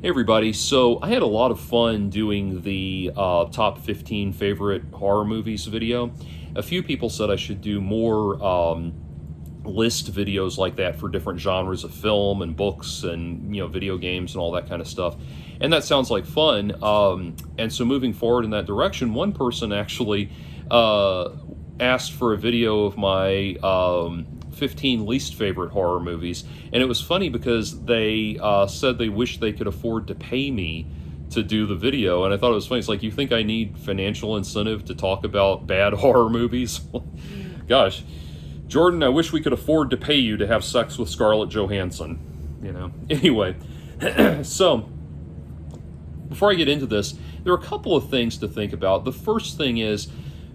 Hey everybody, so I had a lot of fun doing the top 15 favorite horror movies video. A few people said I should do more list videos like that for different genres of film and books and video games and all that kind of stuff. And that sounds like fun. And so moving forward in that direction, one person actually asked for a video of my 15 least favorite horror movies, and it was funny because they said they wish they could afford to pay me to do the video, and I thought it was funny. It's like, you think I need financial incentive to talk about bad horror movies? Gosh, Jordan, I wish we could afford to pay you to have sex with Scarlett Johansson, Anyway, so before I get into this, there are a couple of things to think about. The first thing is,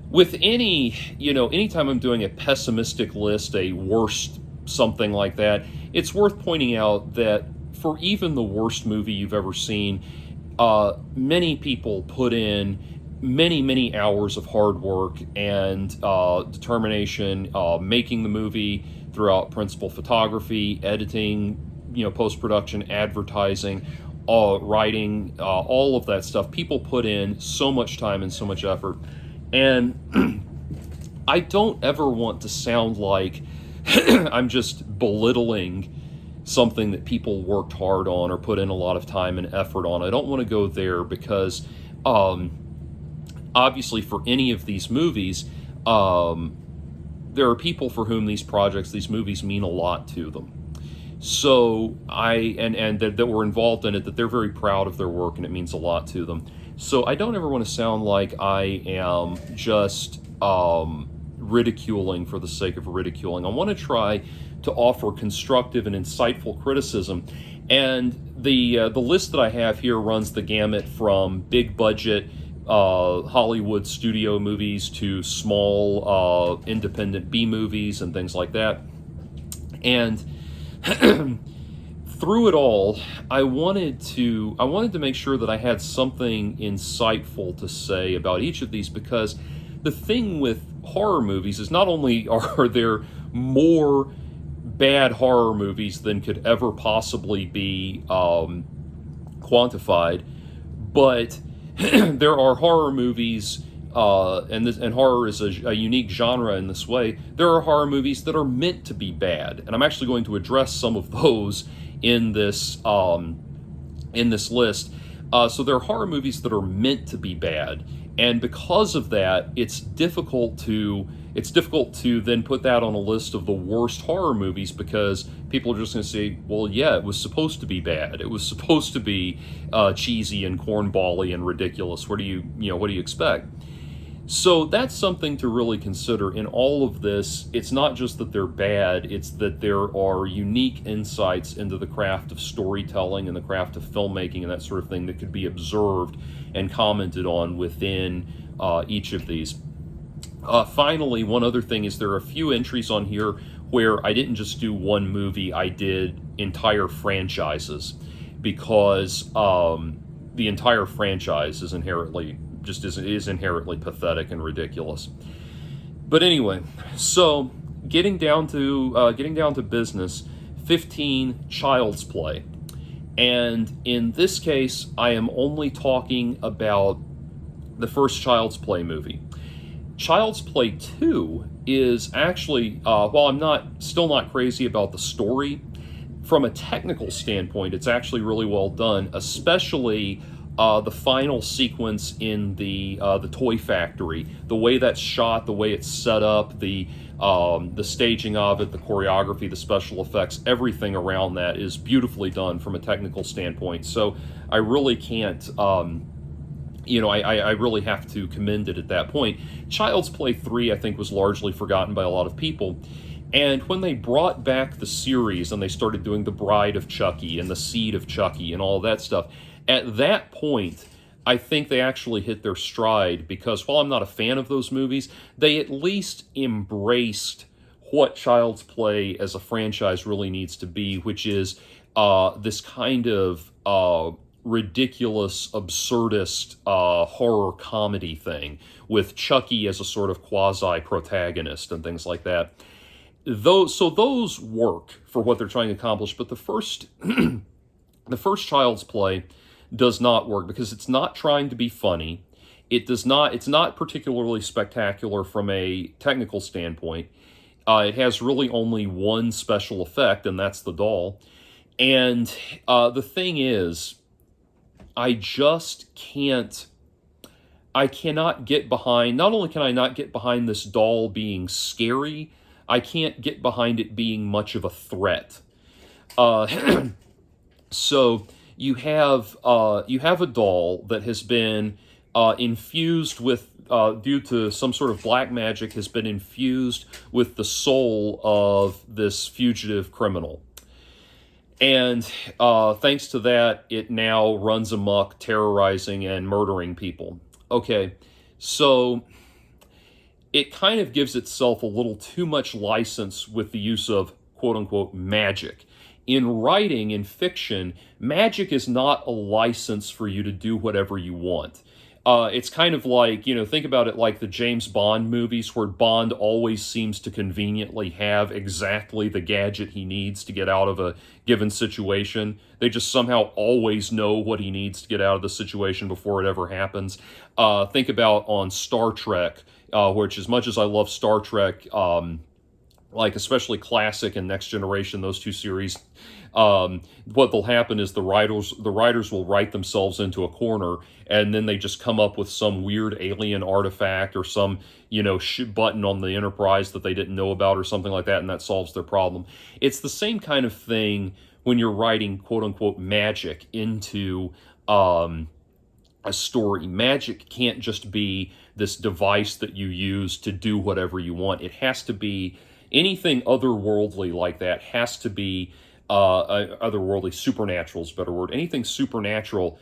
with anytime I'm doing a pessimistic list, a worst something like that, it's worth pointing out that for even the worst movie you've ever seen, many people put in many hours of hard work and determination, making the movie throughout principal photography, editing, post-production, advertising, writing, all of that stuff. People put in so much time and so much effort. And I don't ever want to sound like I'm just belittling something that people worked hard on or put in a lot of time and effort on. I don't want to go there because obviously for any of these movies, there are people for whom these movies mean a lot to them. So that were involved in it, that they're very proud of their work and it means a lot to them. So I don't ever want to sound like I am just ridiculing for the sake of ridiculing. I want to try to offer constructive and insightful criticism. And the list that I have here runs the gamut from big budget Hollywood studio movies to small independent B movies and things like that. And through it all, I wanted to make sure that I had something insightful to say about each of these, because the thing with horror movies is not only are there more bad horror movies than could ever possibly be quantified, but there are horror movies, and horror is a unique genre in this way. There are horror movies that are meant to be bad, and I'm actually going to address some of those in this list. So there are horror movies that are meant to be bad, and because of that, it's difficult to then put that on a list of the worst horror movies, because people are just going to say, well, yeah, it was supposed to be bad. It was supposed to be cheesy and cornbally and ridiculous. What do you expect? So that's something to really consider in all of this. It's not just that they're bad, it's that there are unique insights into the craft of storytelling and the craft of filmmaking and that sort of thing that could be observed and commented on within each of these. Finally, one other thing is there are a few entries on here where I didn't just do one movie, I did entire franchises, because the entire franchise is inherently inherently pathetic and ridiculous. But anyway, so getting down to business, 15, Child's Play. And in this case, I am only talking about the first Child's Play movie. Child's Play 2 is actually, while I'm still not crazy about the story, from a technical standpoint, it's actually really well done, especially the final sequence in the toy factory. The way that's shot, the way it's set up, the staging of it, the choreography, the special effects, everything around that is beautifully done from a technical standpoint. So I really can't, I really have to commend it at that point. Child's Play 3, I think, was largely forgotten by a lot of people. And when they brought back the series and they started doing The Bride of Chucky and The Seed of Chucky and all of that stuff, at that point, I think they actually hit their stride, because while I'm not a fan of those movies, they at least embraced what Child's Play as a franchise really needs to be, which is this kind of ridiculous, absurdist horror comedy thing, with Chucky as a sort of quasi-protagonist and things like that. Those work for what they're trying to accomplish, but the first The first Child's Play does not work because it's not trying to be funny. It's not particularly spectacular from a technical standpoint. It has really only one special effect, and that's the doll. And the thing is, I just can't. I cannot get behind. Not only can I not get behind this doll being scary, I can't get behind it being much of a threat. Uh, so you have a doll that has been infused with, due to some sort of black magic, has been infused with the soul of this fugitive criminal. And thanks to that, it now runs amok, terrorizing and murdering people. Okay, so it kind of gives itself a little too much license with the use of quote-unquote magic. In writing, in fiction, magic is not a license for you to do whatever you want. It's kind of like, think about it like the James Bond movies, where Bond always seems to conveniently have exactly the gadget he needs to get out of a given situation. They just somehow always know what he needs to get out of the situation before it ever happens. Think about on Star Trek, which, as much as I love Star Trek, like especially classic and Next Generation, those two series, what will happen is the writers will write themselves into a corner, and then they just come up with some weird alien artifact or some button on the Enterprise that they didn't know about or something like that, and that solves their problem. It's the same kind of thing when you're writing quote unquote magic into a story. Magic can't just be this device that you use to do whatever you want. It has to be anything otherworldly like that. Has to be otherworldly. Supernatural is a better word. Anything supernatural,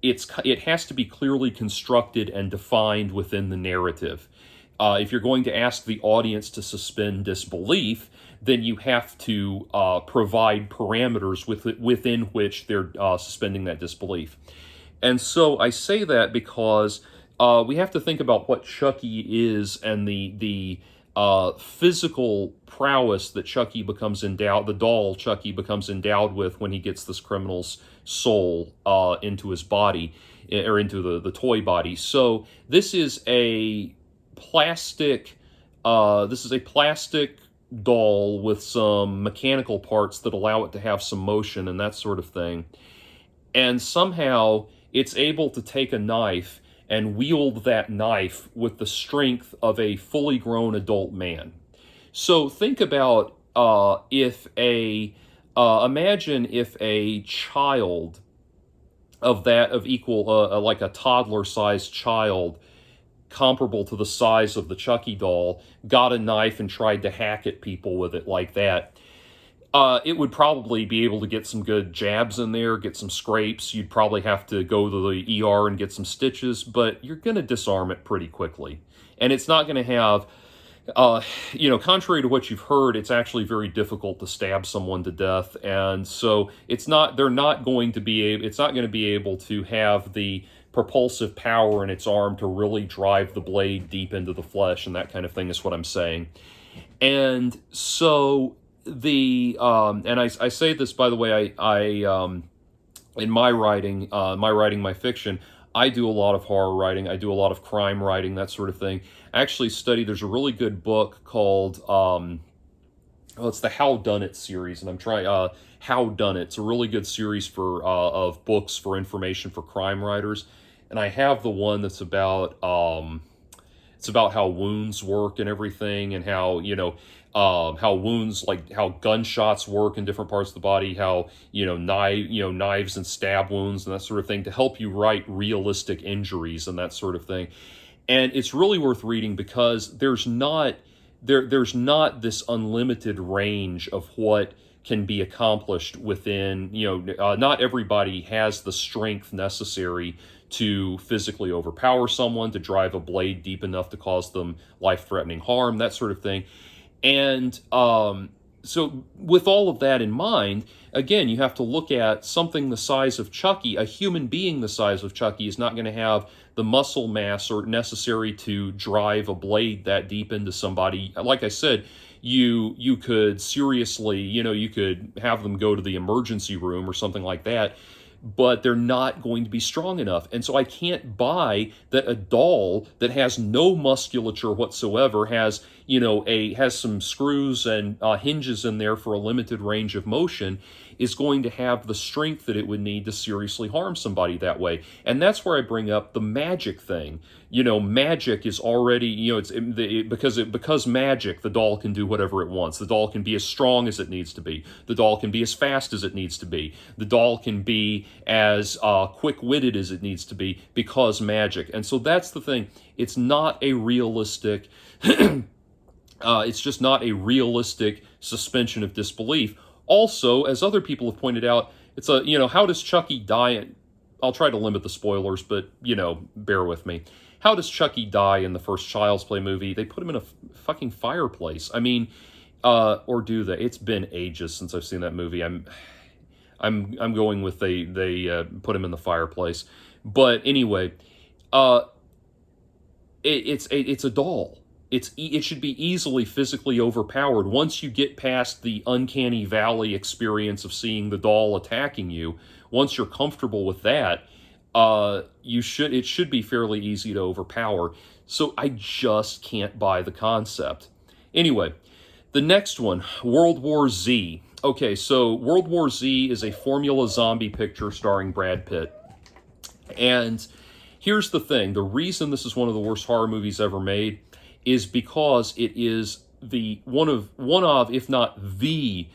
it has to be clearly constructed and defined within the narrative. If you're going to ask the audience to suspend disbelief, then you have to provide parameters within which they're suspending that disbelief. And so I say that because we have to think about what Chucky is and the physical prowess that Chucky becomes endowed, the doll Chucky becomes endowed with when he gets this criminal's soul into his body, or into the toy body. So this is a plastic doll with some mechanical parts that allow it to have some motion and that sort of thing. And somehow it's able to take a knife and wield that knife with the strength of a fully grown adult man. So think about imagine if a child of equal, like a toddler-sized child, comparable to the size of the Chucky doll, got a knife and tried to hack at people with it like that. It would probably be able to get some good jabs in there, get some scrapes. You'd probably have to go to the ER and get some stitches, but you're going to disarm it pretty quickly. And it's not going to have, contrary to what you've heard, it's actually very difficult to stab someone to death. And so it's not going to be able to have the propulsive power in its arm to really drive the blade deep into the flesh and that kind of thing is what I'm saying. And so and I say this, by the way, I in my writing, my fiction, I do a lot of horror writing, I do a lot of crime writing, that sort of thing. I actually there's a really good book called, it's the How Done It series, and I'm trying, How Done It. It's a really good series of books for information for crime writers, and I have the one that's about, it's about how wounds work and everything, and how, how wounds, like how gunshots work in different parts of the body, how, knives and stab wounds and that sort of thing, to help you write realistic injuries and that sort of thing. And it's really worth reading because there's not this unlimited range of what can be accomplished within, not everybody has the strength necessary to physically overpower someone, to drive a blade deep enough to cause them life-threatening harm, that sort of thing. And so with all of that in mind, again, you have to look at something the size of Chucky. A human being the size of Chucky is not going to have the muscle mass or necessary to drive a blade that deep into somebody. Like I said, you could seriously, you could have them go to the emergency room or something like that, but they're not going to be strong enough. And so I can't buy that a doll that has no musculature whatsoever, has, has some screws and hinges in there for a limited range of motion, is going to have the strength that it would need to seriously harm somebody that way. And that's where I bring up the magic thing. Magic is already, because magic, the doll can do whatever it wants. The doll can be as strong as it needs to be. The doll can be as fast as it needs to be. The doll can be as quick-witted as it needs to be, because magic. And so that's the thing. It's not a realistic, it's just not a realistic suspension of disbelief. Also, as other people have pointed out, it's how does Chucky die? I'll try to limit the spoilers, but, bear with me. How does Chucky die in the first Child's Play movie? They put him in a fucking fireplace. I mean, or do they? It's been ages since I've seen that movie. I'm going with they put him in the fireplace. But anyway, it's a doll. It should be easily physically overpowered. Once you get past the uncanny valley experience of seeing the doll attacking you, once you're comfortable with that, it should be fairly easy to overpower. So I just can't buy the concept. Anyway, the next one, World War Z. Okay, so World War Z is a formula zombie picture starring Brad Pitt. And here's the thing. The reason this is one of the worst horror movies ever made is because it is one of, if not the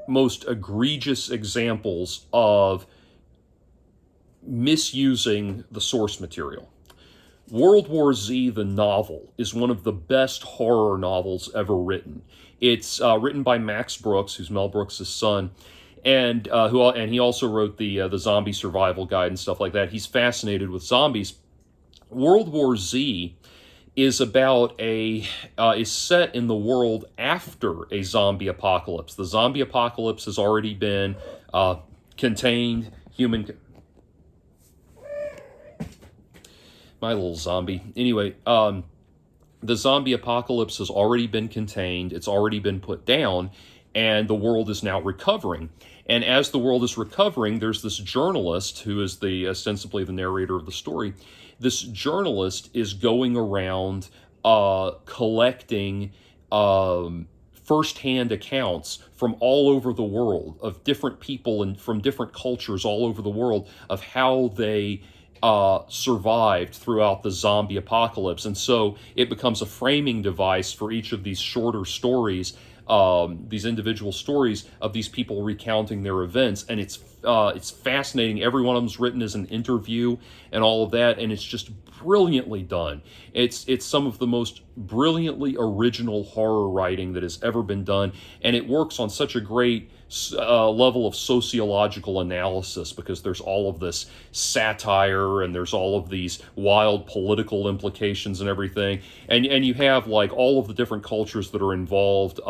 most egregious examples of misusing the source material. World War Z, the novel, is one of the best horror novels ever written. It's written by Max Brooks, who's Mel Brooks' son, and he also wrote the zombie survival guide and stuff like that. He's fascinated with zombies. World War Z is about is set in the world after a zombie apocalypse. The zombie apocalypse has already been contained. My little zombie. Anyway, the zombie apocalypse has already been contained. It's already been put down, and the world is now recovering. And as the world is recovering, there's this journalist who is ostensibly the narrator of the story. This journalist is going around collecting firsthand accounts from all over the world of different people and from different cultures all over the world of how they survived throughout the zombie apocalypse. And so it becomes a framing device for each of these shorter stories, these individual stories of these people recounting their events. And it's fascinating. Every one of them's written as an interview and all of that, and it's just brilliantly done. It's some of the most brilliantly original horror writing that has ever been done, and it works on such a great level of sociological analysis, because there's all of this satire and there's all of these wild political implications and everything, and you have like all of the different cultures that are involved.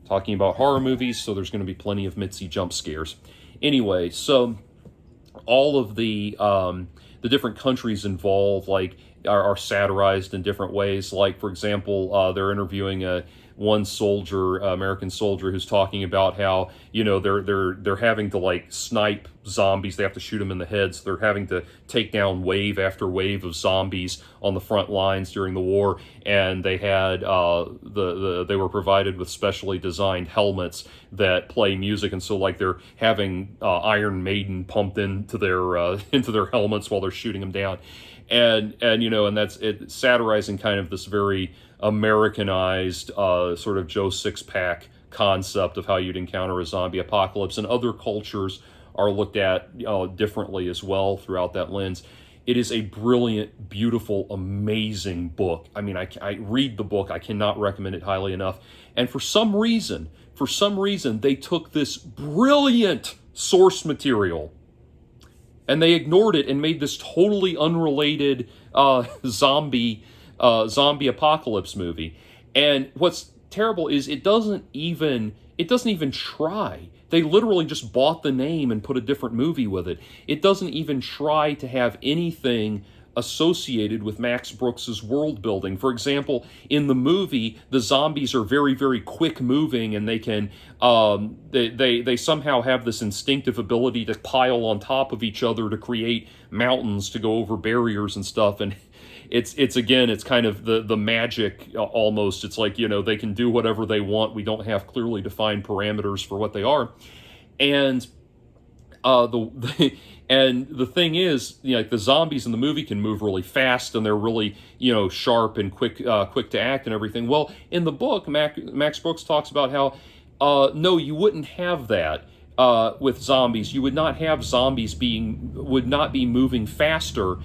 Talking about horror movies, so there's going to be plenty of Mitzi jump scares. Anyway, so all of the different countries involved are satirized in different ways. Like, for example, they're interviewing one soldier, American soldier, who's talking about how they're having to snipe zombies. They have to shoot them in the heads. They're having to take down wave after wave of zombies on the front lines during the war, and they had they were provided with specially designed helmets that play music, and so they're having Iron Maiden pumped into their helmets while they're shooting them down. And that's it, satirizing kind of this very Americanized sort of Joe Sixpack concept of how you'd encounter a zombie apocalypse, and other cultures are looked at differently as well throughout that lens. It is a brilliant, beautiful, amazing book. I mean, I read the book. I cannot recommend it highly enough. And for some reason, they took this brilliant source material and they ignored it and made this totally unrelated zombie apocalypse movie. And what's terrible is it doesn't even try. They literally just bought the name and put a different movie with it. It doesn't even try to have anything associated with Max Brooks's world building. For example, in the movie, the zombies are very, very quick moving, and they can they somehow have this instinctive ability to pile on top of each other to create mountains to go over barriers and stuff. And it's again, it's kind of the magic almost. It's like, they can do whatever they want. We don't have clearly defined parameters for what they are. And and the thing is, like, the zombies in the movie can move really fast, and they're really, sharp and quick to act and everything. Well, in the book, Max Brooks talks about how no, you wouldn't have that with zombies. You would not have zombies would not be moving faster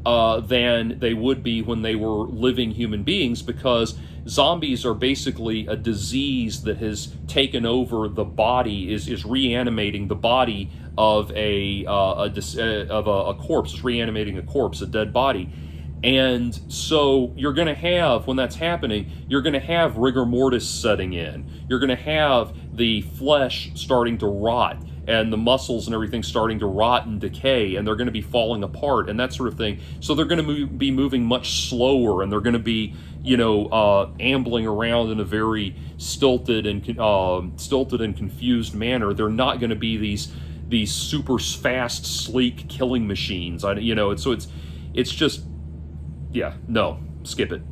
than they would be when they were living human beings, because zombies are basically a disease that has taken over the body, is reanimating the body of a corpse, is reanimating a corpse, a dead body. And so you're going to have, when that's happening, you're going to have rigor mortis setting in. You're going to have the flesh starting to rot, and the muscles and everything starting to rot and decay, and they're going to be falling apart and that sort of thing. So they're going to be moving much slower, and they're going to be, ambling around in a very stilted and confused manner. They're not going to be these super fast, sleek killing machines. It's just, yeah, no, skip it.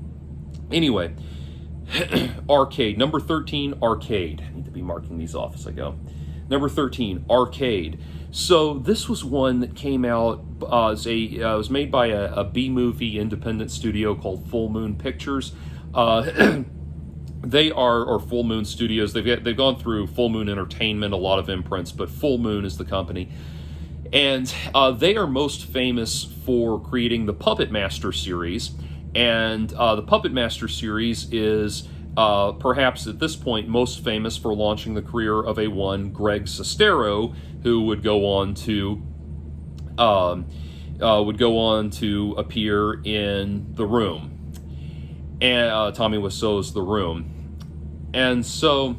Anyway, Arcade. Number 13, Arcade. I need to be marking these off as I go. Number 13, Arcade. So this was one that came out was made by a B-movie independent studio called Full Moon Pictures. They are, or Full Moon Studios. They've gone through Full Moon Entertainment, a lot of imprints, but Full Moon is the company. And they are most famous for creating the Puppet Master series. And the Puppet Master series is perhaps at this point most famous for launching the career of a one Greg Sestero, who would go on to appear in The Room, and Tommy Wiseau's The Room. And so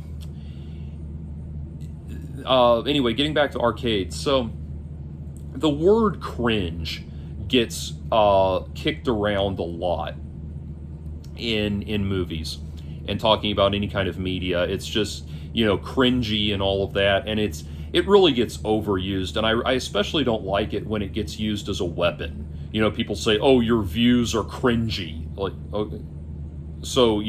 anyway, getting back to Arcade. So the word cringe gets kicked around a lot in movies and talking about any kind of media. It's just, cringy and all of that, and it really gets overused, and I especially don't like it when it gets used as a weapon. People say, "Oh, your views are cringy." Like, okay, so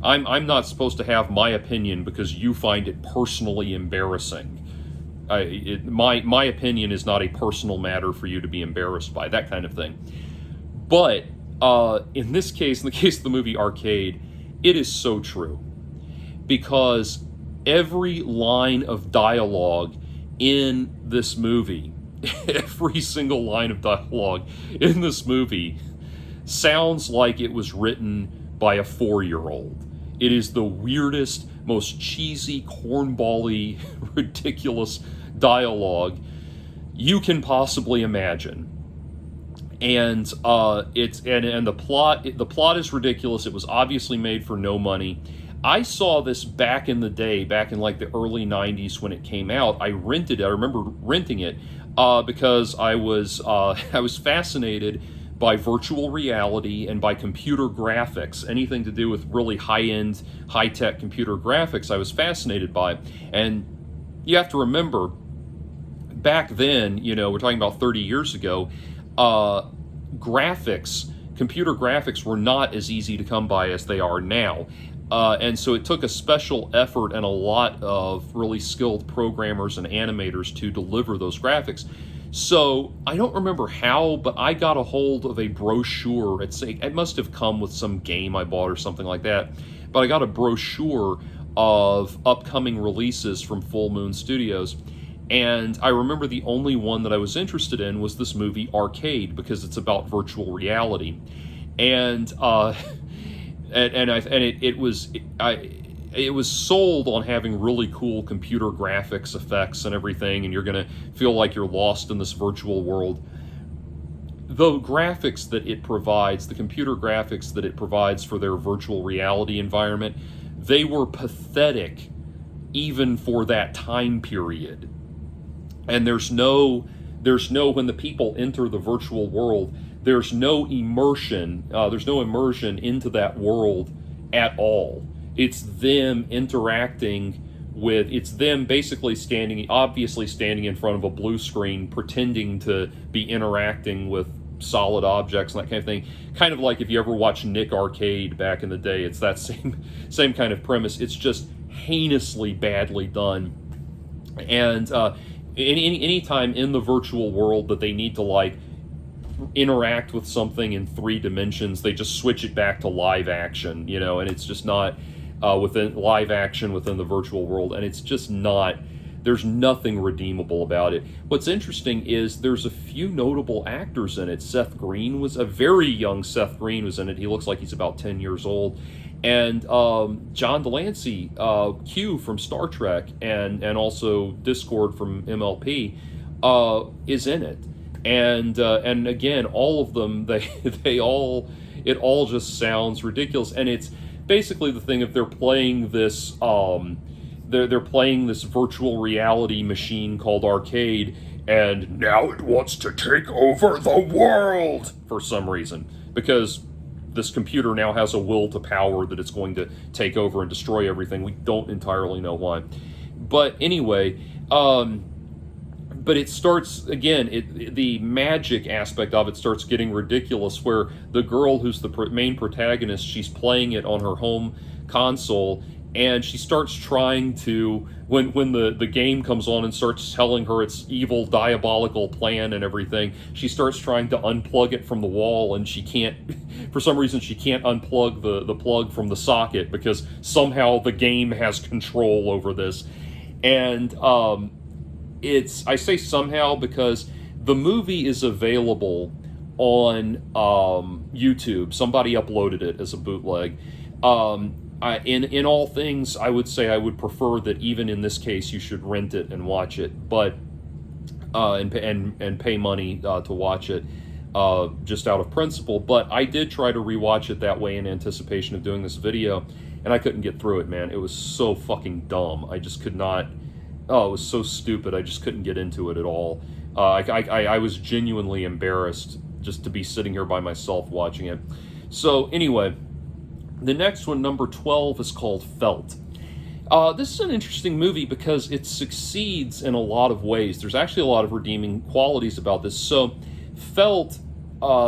I'm not supposed to have my opinion because you find it personally embarrassing. My opinion is not a personal matter for you to be embarrassed by, that kind of thing. But in this case, in the case of the movie Arcade, it is so true, because every line of dialogue in this movie, every single line of dialogue in this movie sounds like it was written by a 4-year-old. It is the weirdest, most cheesy, cornbally, ridiculous dialogue you can possibly imagine. And the plot is ridiculous. It was obviously made for no money. I saw this back in the day, back in like the early 90s when it came out. I remember renting it because I was fascinated by virtual reality and by computer graphics. Anything to do with really high-end, high-tech computer graphics I was fascinated by. And you have to remember, back then, we're talking about 30 years ago, computer graphics were not as easy to come by as they are now. And so it took a special effort and a lot of really skilled programmers and animators to deliver those graphics. So I don't remember how, but I got a hold of a brochure. It must have come with some game I bought or something like that. But I got a brochure of upcoming releases from Full Moon Studios. And I remember the only one that I was interested in was this movie Arcade, because it's about virtual reality. And it was sold on having really cool computer graphics effects and everything, and you're going to feel like you're lost in this virtual world. The graphics that it provides, the computer graphics that it provides for their virtual reality environment, they were pathetic even for that time period. And there's no when the people enter the virtual world, there's no immersion. There's no immersion into that world at all. It's them interacting with. It's them basically obviously standing in front of a blue screen, pretending to be interacting with solid objects and that kind of thing. Kind of like if you ever watched Nick Arcade back in the day. It's that same kind of premise. It's just heinously badly done. And any time in the virtual world that they need to like interact with something in 3 dimensions, they just switch it back to live action, and it's just not within live action within the virtual world, and it's just not. There's nothing redeemable about it. What's interesting is there's a few notable actors in it. A very young Seth Green was in it. He looks like he's about 10 years old. And John Delancey, Q from Star Trek, and also Discord from MLP, is in it. And again, all of them, it all just sounds ridiculous. And it's basically the thing if they're playing this. They're playing this virtual reality machine called Arcade, and now it wants to take over the world for some reason, because this computer now has a will to power that it's going to take over and destroy everything. We don't entirely know why. But anyway, but it starts, again, the magic aspect of it starts getting ridiculous, where the girl who's the main protagonist, she's playing it on her home console, and she starts trying to, when the game comes on and starts telling her its evil, diabolical plan and everything, she starts trying to unplug it from the wall, and she can't, for some reason, she can't unplug the plug from the socket, because somehow the game has control over this. And I say somehow because the movie is available on YouTube. Somebody uploaded it as a bootleg. In all things, I would say I would prefer that even in this case you should rent it and watch it, but and pay money to watch it just out of principle. But I did try to rewatch it that way in anticipation of doing this video, and I couldn't get through it, man. It was so fucking dumb. I just could not. Oh, it was so stupid. I just couldn't get into it at all. I was genuinely embarrassed just to be sitting here by myself watching it. So anyway. The next one, number 12, is called Felt. This is an interesting movie because it succeeds in a lot of ways. There's actually a lot of redeeming qualities about this. So, Felt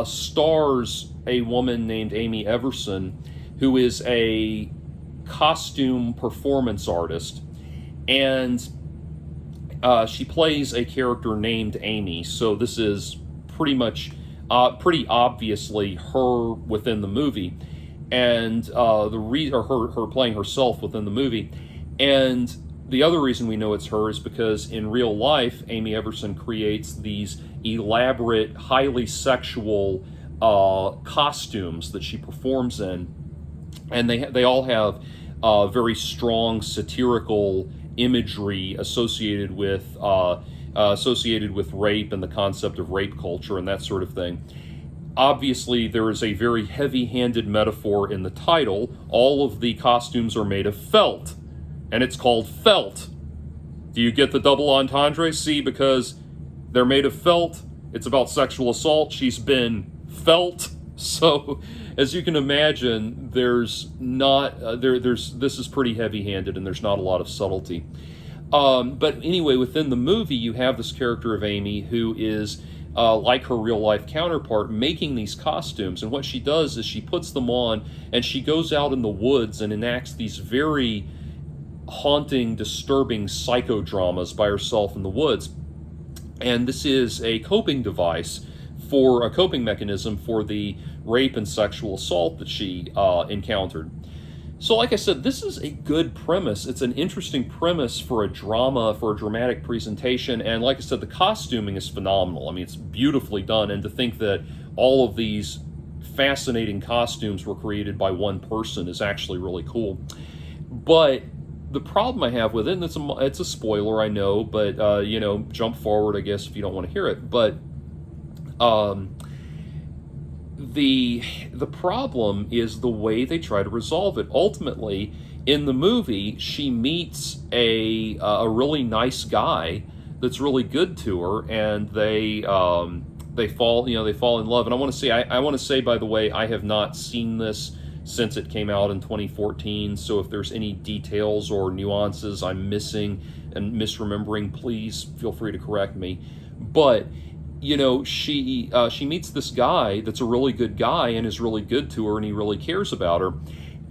stars a woman named Amy Everson, who is a costume performance artist. And she plays a character named Amy. So this is pretty pretty obviously her within the movie. And her playing herself within the movie. And the other reason we know it's her is because in real life, Amy Everson creates these elaborate, highly sexual costumes that she performs in, and they all have very strong satirical imagery associated with rape and the concept of rape culture and that sort of thing. Obviously, there is a very heavy-handed metaphor in the title. All of the costumes are made of felt, and it's called Felt. Do you get the double entendre? See, because they're made of felt, it's about sexual assault. She's been felt. So, as you can imagine, this is pretty heavy-handed, and there's not a lot of subtlety. But anyway, within the movie, you have this character of Amy who is like her real-life counterpart, making these costumes. And what she does is she puts them on, and she goes out in the woods and enacts these very haunting, disturbing psychodramas by herself in the woods. And this is a coping mechanism for the rape and sexual assault that she encountered. So like I said, this is a good premise. It's an interesting premise for a dramatic presentation. And like I said, the costuming is phenomenal. I mean, it's beautifully done. And to think that all of these fascinating costumes were created by one person is actually really cool. But the problem I have with it, and it's a spoiler, I know, but, jump forward, I guess, if you don't want to hear it. But the problem is the way they try to resolve it. Ultimately, in the movie, she meets a really nice guy that's really good to her, and they they fall in love. And I want to say, by the way, I have not seen this since it came out in 2014. So if there's any details or nuances I'm missing and misremembering, please feel free to correct me. But she meets this guy that's a really good guy and is really good to her, and he really cares about her.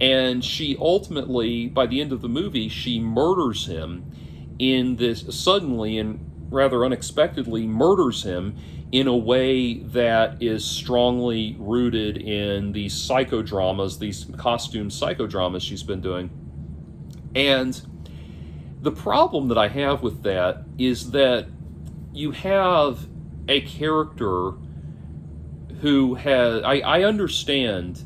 And she ultimately, by the end of the movie, she murders him suddenly and rather unexpectedly murders him in a way that is strongly rooted in these psychodramas, these costume psychodramas she's been doing. And the problem that I have with that is that you have a character who has, I understand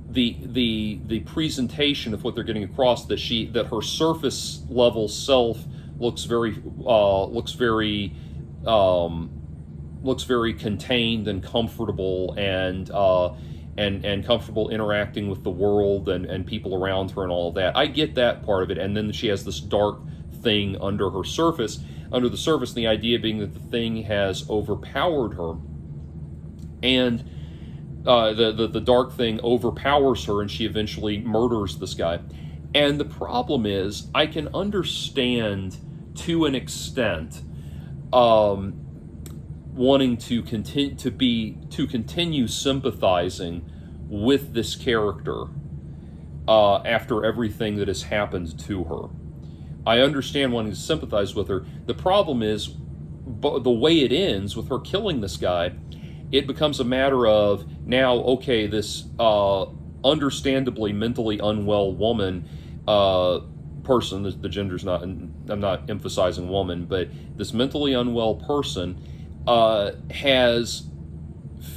the presentation of what they're getting across, that her surface level self looks very contained and comfortable, and comfortable interacting with the world and people around her and all of that. I get that part of it. And then she has this dark thing under the surface, and the idea being that the thing has overpowered her, and the dark thing overpowers her, and she eventually murders this guy. And the problem is, I can understand to an extent wanting to continue sympathizing with this character after everything that has happened to her. I understand wanting to sympathize with her. The problem is, the way it ends with her killing this guy, it becomes a matter of, now, okay, this understandably mentally unwell woman, person, the gender's not, I'm not emphasizing woman, but this mentally unwell person has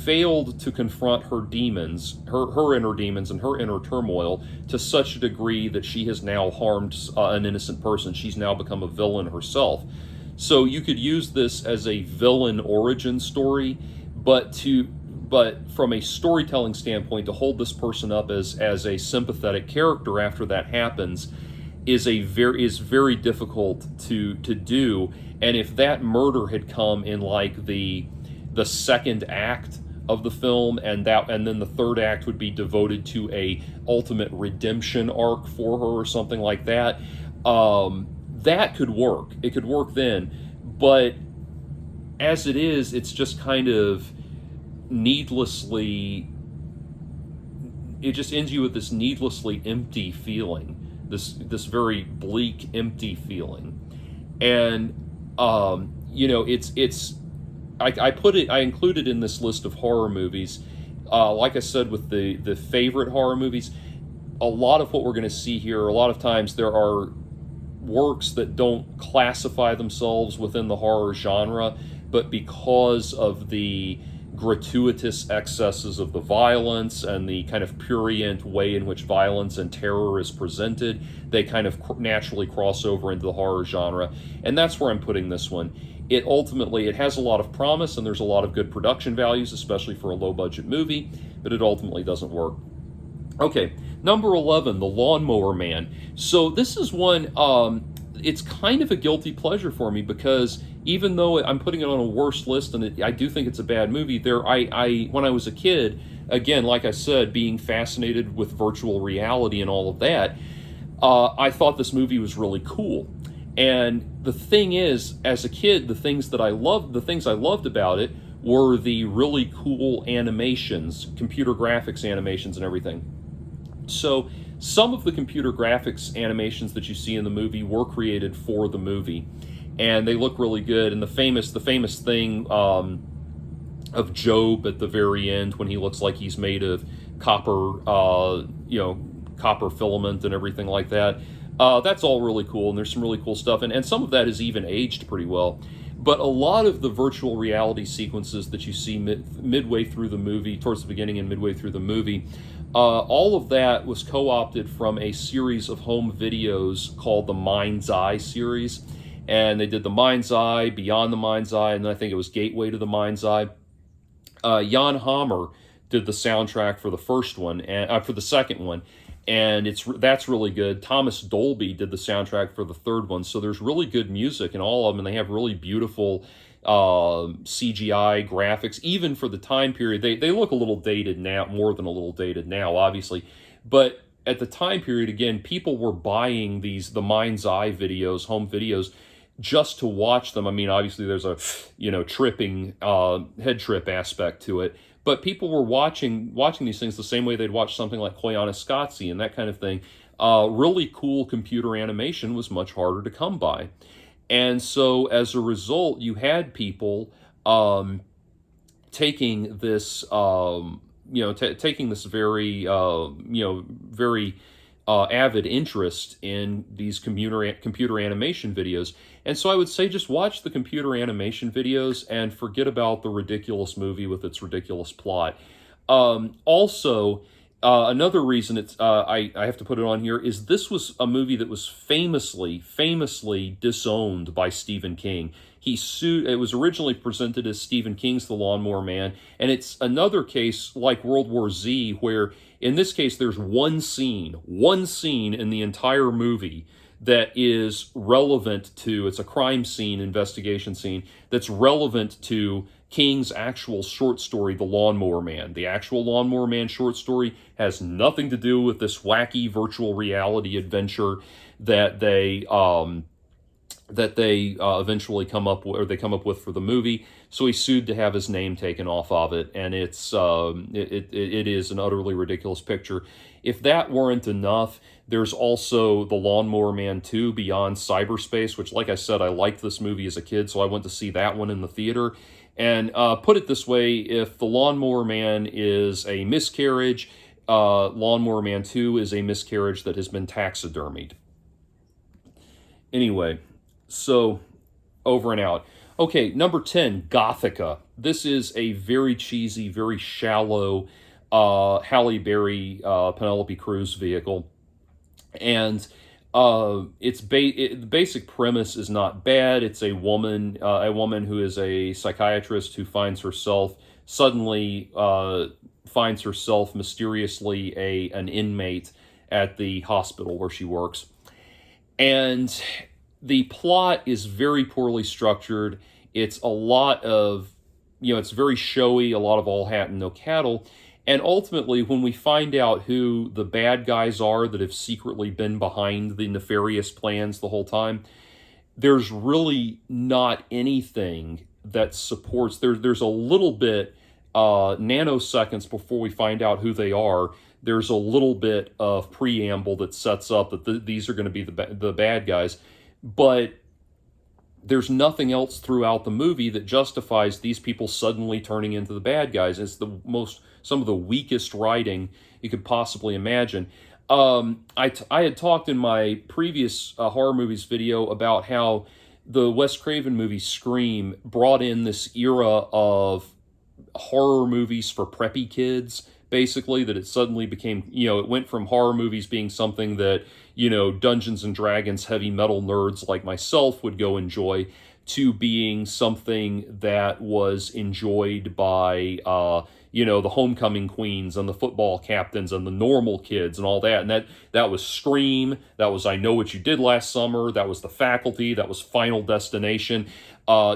failed to confront her demons, her inner demons and her inner turmoil, to such a degree that she has now harmed an innocent person. She's now become a villain herself. So you could use this as a villain origin story, but from a storytelling standpoint, to hold this person up as a sympathetic character after that happens is very difficult to do. And if that murder had come in like the second act of the film, and then the third act would be devoted to a ultimate redemption arc for her or something like that, that could work. It could work then. But as it is, it's just kind of needlessly, it just ends you with this needlessly empty feeling, this very bleak, empty feeling. And I included in this list of horror movies, like I said, with the favorite horror movies, a lot of what we're going to see here, a lot of times there are works that don't classify themselves within the horror genre, but because of the gratuitous excesses of the violence and the kind of prurient way in which violence and terror is presented, they kind of naturally cross over into the horror genre. And that's where I'm putting this one. It has a lot of promise, and there's a lot of good production values, especially for a low-budget movie, but it ultimately doesn't work. Okay, number 11, The Lawnmower Man. So this is one, it's kind of a guilty pleasure for me, because even though I'm putting it on a worst list, and I do think it's a bad movie, when I was a kid, again, like I said, being fascinated with virtual reality and all of that, I thought this movie was really cool. And the thing is, as a kid, the things I loved about it were the really cool animations, computer graphics animations and everything. So some of the computer graphics animations that you see in the movie were created for the movie, and they look really good. And the famous thing of Job at the very end, when he looks like he's made of copper, copper filament and everything like that. That's all really cool, and there's some really cool stuff, and some of that is even aged pretty well. But a lot of the virtual reality sequences that you see midway through the movie, towards the beginning and midway through the movie, all of that was co-opted from a series of home videos called the Mind's Eye series. And they did the Mind's Eye, Beyond the Mind's Eye, and then I think it was Gateway to the Mind's Eye. Jan Hammer did the soundtrack for the first one, and for the second one, and that's really good. Thomas Dolby did the soundtrack for the third one, so there's really good music in all of them, and they have really beautiful CGI graphics, even for the time period. They look a little dated now, more than a little dated now, obviously. But at the time period, again, people were buying the mind's eye videos, home videos, just to watch them. I mean, obviously there's a, tripping, head trip aspect to it. But people were watching these things the same way they'd watch something like Koyaanisqatsi and that kind of thing. Really cool computer animation was much harder to come by. And so as a result, you had people taking this, taking this very, very avid interest in these computer animation videos. And so I would say just watch the computer animation videos and forget about the ridiculous movie with its ridiculous plot. Also, another reason I have to put it on here is this was a movie that was famously disowned by Stephen King. He sued. It was originally presented as Stephen King's The Lawnmower Man, and it's another case like World War Z, where in this case there's one scene in the entire movie that is relevant to, it's a crime scene, investigation scene, that's relevant to King's actual short story, The Lawnmower Man. The actual Lawnmower Man short story has nothing to do with this wacky virtual reality adventure that they eventually come up with, or they come up with for the movie. So he sued to have his name taken off of it, and it is an utterly ridiculous picture. If that weren't enough, there's also The Lawnmower Man 2 Beyond Cyberspace, which, like I said, I liked this movie as a kid, so I went to see that one in the theater. And put it this way, if The Lawnmower Man is a miscarriage, Lawnmower Man 2 is a miscarriage that has been taxidermied. Anyway, so over and out. Okay, number 10, Gothica. This is a very cheesy, very shallow Halle Berry, Penelope Cruz vehicle. And the basic premise is not bad. It's a woman who is a psychiatrist who suddenly finds herself mysteriously an inmate at the hospital where she works. And the plot is very poorly structured. It's a lot of, it's very showy, a lot of all hat and no cattle. And ultimately, when we find out who the bad guys are that have secretly been behind the nefarious plans the whole time, there's really not anything that supports. There's a little bit, nanoseconds before we find out who they are, there's a little bit of preamble that sets up that these are going to be the bad guys. But there's nothing else throughout the movie that justifies these people suddenly turning into the bad guys. It's some of the weakest writing you could possibly imagine. I had talked in my previous horror movies video about how the Wes Craven movie Scream brought in this era of horror movies for preppy kids, basically, that it suddenly became, it went from horror movies being something that, Dungeons and Dragons heavy metal nerds like myself would go enjoy, to being something that was enjoyed by, the homecoming queens and the football captains and the normal kids and all that. And that was Scream. That was I Know What You Did Last Summer. That was The Faculty. That was Final Destination.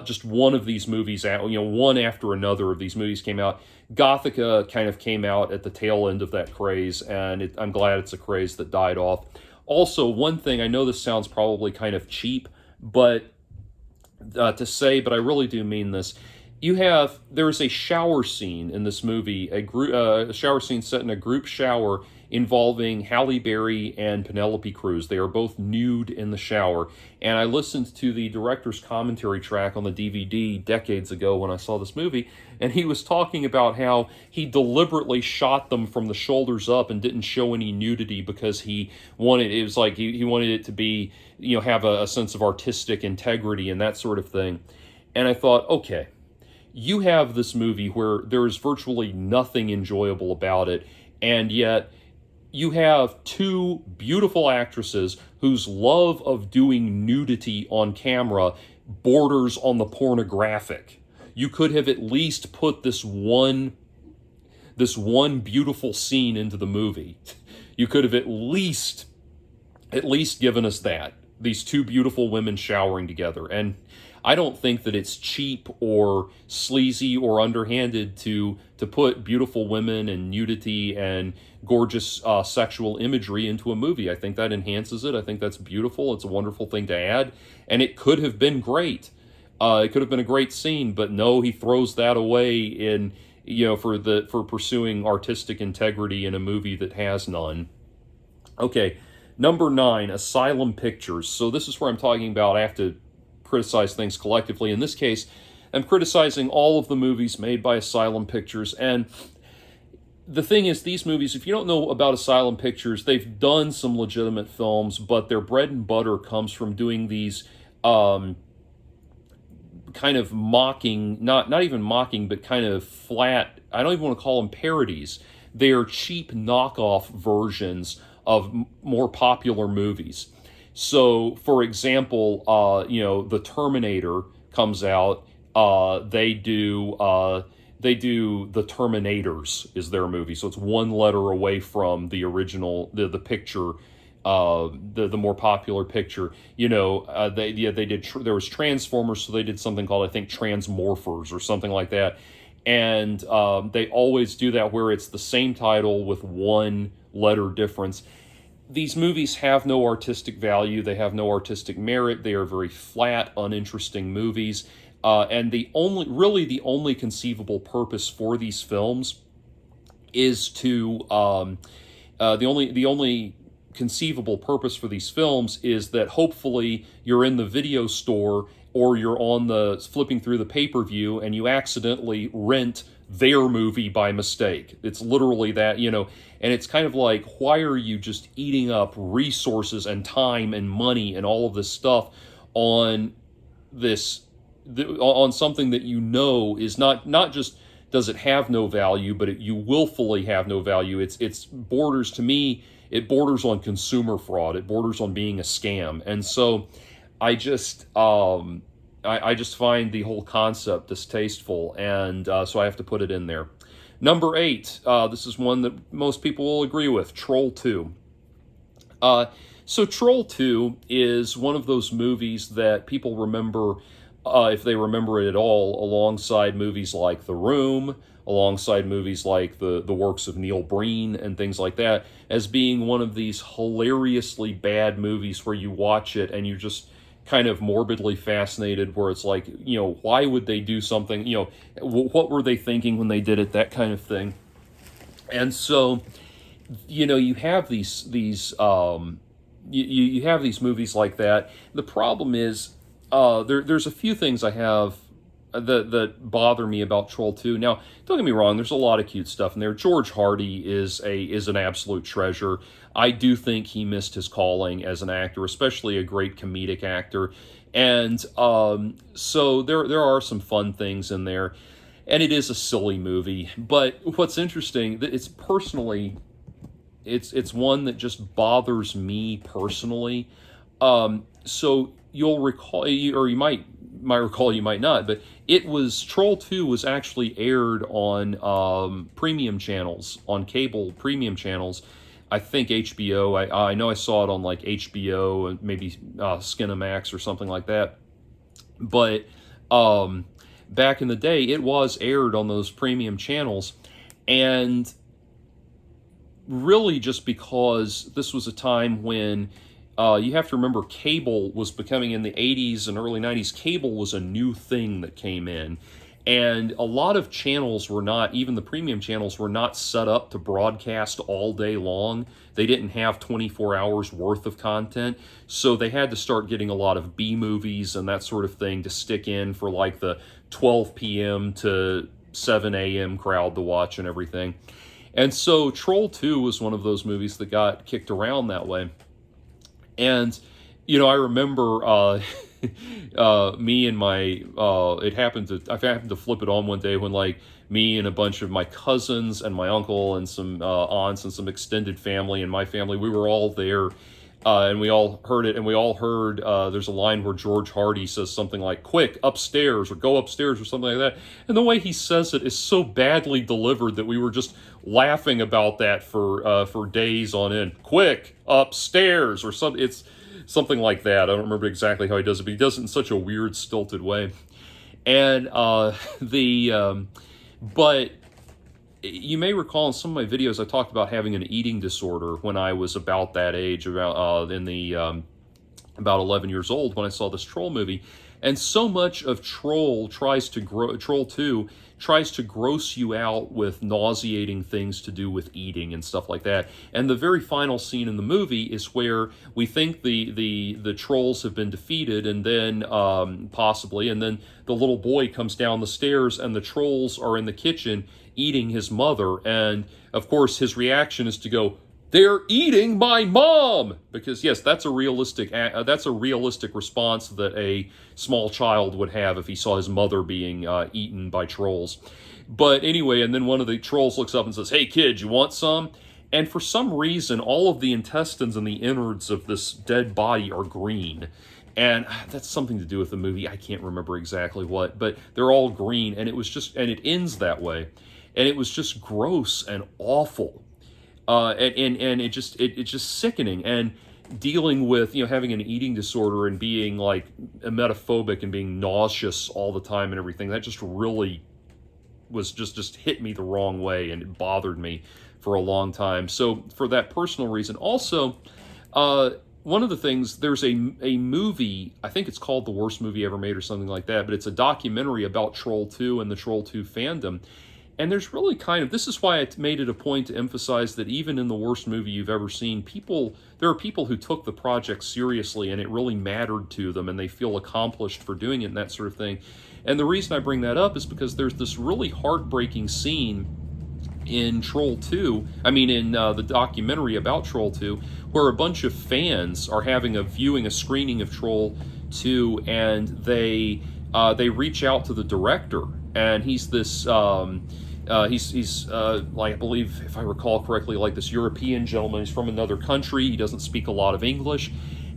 Just one of these movies, one after another of these movies came out. Gothica kind of came out at the tail end of that craze, and I'm glad it's a craze that died off. Also, one thing, I know this sounds probably kind of cheap, but to say, but I really do mean this. There is a shower scene in this movie, a shower scene set in a group shower involving Halle Berry and Penelope Cruz. They are both nude in the shower. And I listened to the director's commentary track on the DVD decades ago when I saw this movie, and he was talking about how he deliberately shot them from the shoulders up and didn't show any nudity because he wanted it to be, have a sense of artistic integrity and that sort of thing. And I thought, okay, you have this movie where there is virtually nothing enjoyable about it, and yet you have two beautiful actresses whose love of doing nudity on camera borders on the pornographic. You could have at least put this one beautiful scene into the movie. You could have at least given us that. these two beautiful women showering together. And I don't think that it's cheap or sleazy or underhanded to put beautiful women and nudity and gorgeous sexual imagery into a movie. I think that enhances it. I think that's beautiful. It's a wonderful thing to add, and it could have been great. It could have been a great scene, but no, he throws that away in for pursuing artistic integrity in a movie that has none. Okay, number 9, Asylum Pictures. So this is where I'm talking about I have to criticize things collectively. In this case, I'm criticizing all of the movies made by Asylum Pictures. And the thing is, these movies, if you don't know about Asylum Pictures, they've done some legitimate films, but their bread and butter comes from doing these kind of mocking, not even mocking, but kind of flat, I don't even want to call them parodies. They are cheap knockoff versions of more popular movies. So, for example, The Terminator comes out. They do The Terminators is their movie. So it's one letter away from the original, the picture, the more popular picture. They did. There was Transformers, so they did something called, I think, Transmorphers or something like that. And they always do that where it's the same title with one letter difference. These movies have no artistic value. They have no artistic merit. They are very flat, uninteresting movies. And the only conceivable purpose for these films is to the only conceivable purpose for these films is that hopefully you're in the video store or you're on the flipping through the pay-per-view and you accidentally rent their movie by mistake. It's literally that, and it's kind of like, why are you just eating up resources and time and money and all of this stuff on on something that is not just does it have no value, but you willfully have no value. It borders on consumer fraud. It borders on being a scam. And so I just find the whole concept distasteful, and so I have to put it in there. Number 8, this is one that most people will agree with, Troll 2. So Troll 2 is one of those movies that people remember, if they remember it at all, alongside movies like The Room, alongside movies like the works of Neil Breen and things like that, as being one of these hilariously bad movies where you watch it and you're just kind of morbidly fascinated, where it's like, why would they do something, what were they thinking when they did it, that kind of thing. And so, you have these you have these movies like that. The problem is, there's a few things I have that bother me about Troll 2. Now, don't get me wrong, there's a lot of cute stuff in there. George Hardy is an absolute treasure. I do think he missed his calling as an actor, especially a great comedic actor. And so there are some fun things in there. And it is a silly movie. But what's interesting, it's personally, it's one that just bothers me personally. So you'll recall, or you might recall, you might not, but Troll 2 was actually aired on premium channels, on cable premium channels. I think HBO, I know I saw it on like HBO and maybe Skinamax or something like that. But back in the day, it was aired on those premium channels. And really just because this was a time when you have to remember, cable was becoming, in the 80s and early 90s, cable was a new thing that came in. And a lot of channels were not, even the premium channels, were not set up to broadcast all day long. They didn't have 24 hours worth of content. So they had to start getting a lot of B movies and that sort of thing to stick in for like the 12 p.m. to 7 a.m. crowd to watch and everything. And so Troll 2 was one of those movies that got kicked around that way. And, I remember me and I happened to flip it on one day when, like, me and a bunch of my cousins and my uncle and some aunts and some extended family and my family, we were all there, and we all heard it, and we all heard there's a line where George Hardy says something like, "Quick, upstairs," or "Go upstairs," or something like that. And the way he says it is so badly delivered that we were just laughing about that for days on end. "Quick, upstairs," or something. something like that. I don't remember exactly how he does it, but he does it in such a weird, stilted way. And but you may recall in some of my videos I talked about having an eating disorder when I was about that age, about 11 years old when I saw this Troll movie. And so much of Troll 2 tries to gross you out with nauseating things to do with eating and stuff like that. And the very final scene in the movie is where we think the trolls have been defeated, and then possibly, and then the little boy comes down the stairs and the trolls are in the kitchen eating his mother. And of course his reaction is to go, "They're eating my mom!" Because yes, that's a realistic response that a small child would have if he saw his mother being eaten by trolls. But anyway, and then one of the trolls looks up and says, "Hey kid, you want some?" And for some reason, all of the intestines and the innards of this dead body are green. And that's something to do with the movie. I can't remember exactly what, but they're all green, and it ends that way. And it was just gross and awful. And it's just sickening. And dealing with, having an eating disorder and being like emetophobic and being nauseous all the time and everything, that just really was just hit me the wrong way, and it bothered me for a long time. So for that personal reason, also, one of the things, there's a movie, I think it's called The Worst Movie Ever Made or something like that, but it's a documentary about Troll 2 and the Troll 2 fandom. And there's really this is why I made it a point to emphasize that even in the worst movie you've ever seen, there are people who took the project seriously and it really mattered to them and they feel accomplished for doing it and that sort of thing. And the reason I bring that up is because there's this really heartbreaking scene in Troll 2, in the documentary about Troll 2, where a bunch of fans are having a screening of Troll 2, and they reach out to the director, and he's this he's like, I believe, if I recall correctly, like this European gentleman. He's from another country. He doesn't speak a lot of English,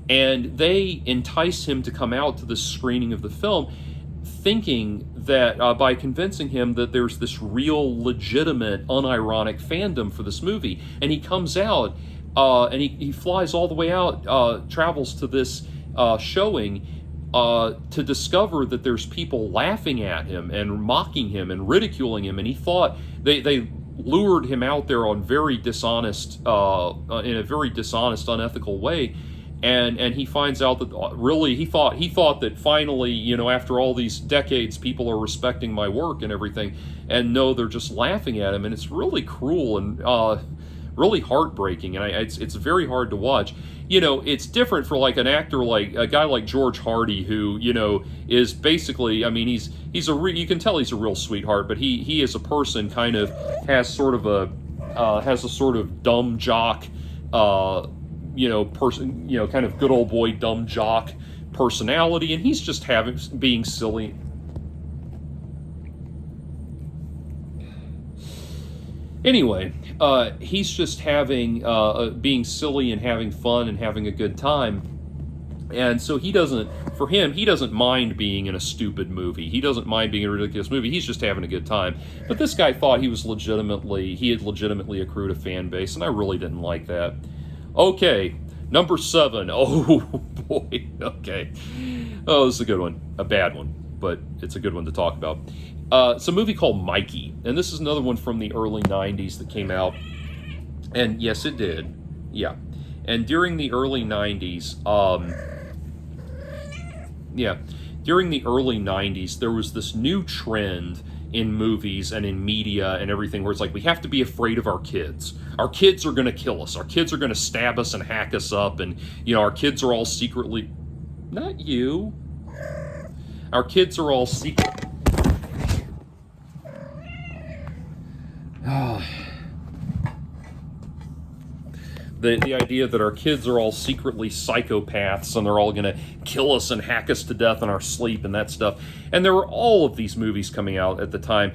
and they entice him to come out to this screening of the film, thinking that by convincing him that there's this real, legitimate, unironic fandom for this movie. And he comes out, and he flies all the way out, travels to this showing, to discover that there's people laughing at him and mocking him and ridiculing him. And he thought they lured him out there on in a very dishonest, unethical way. And he finds out that really he thought that finally, after all these decades, people are respecting my work and everything, and no, they're just laughing at him. And it's really cruel and really heartbreaking, and it's very hard to watch. It's different for like an actor, like a guy like George Hardy, who is basically, you can tell he's a real sweetheart, but he as a person kind of has sort of a dumb jock person, kind of good old boy dumb jock personality, and he's just being silly. Anyway, he's just being silly and having fun and having a good time. And so he doesn't mind being in a stupid movie. He doesn't mind being in a ridiculous movie. He's just having a good time. But this guy thought he had legitimately accrued a fan base, and I really didn't like that. Okay, number 7. Oh, boy. Okay. Oh, this is a good one. A bad one, but it's a good one to talk about. It's a movie called Mikey, and this is another one from the early 90s that came out. And yes, it did. Yeah. And during the early 90s, there was this new trend in movies and in media and everything where it's like, we have to be afraid of our kids. Our kids are going to kill us. Our kids are going to stab us and hack us up. And, our kids are all secretly... Not you. Our kids are all secret... The idea that our kids are all secretly psychopaths and they're all going to kill us and hack us to death in our sleep and that stuff. And there were all of these movies coming out at the time.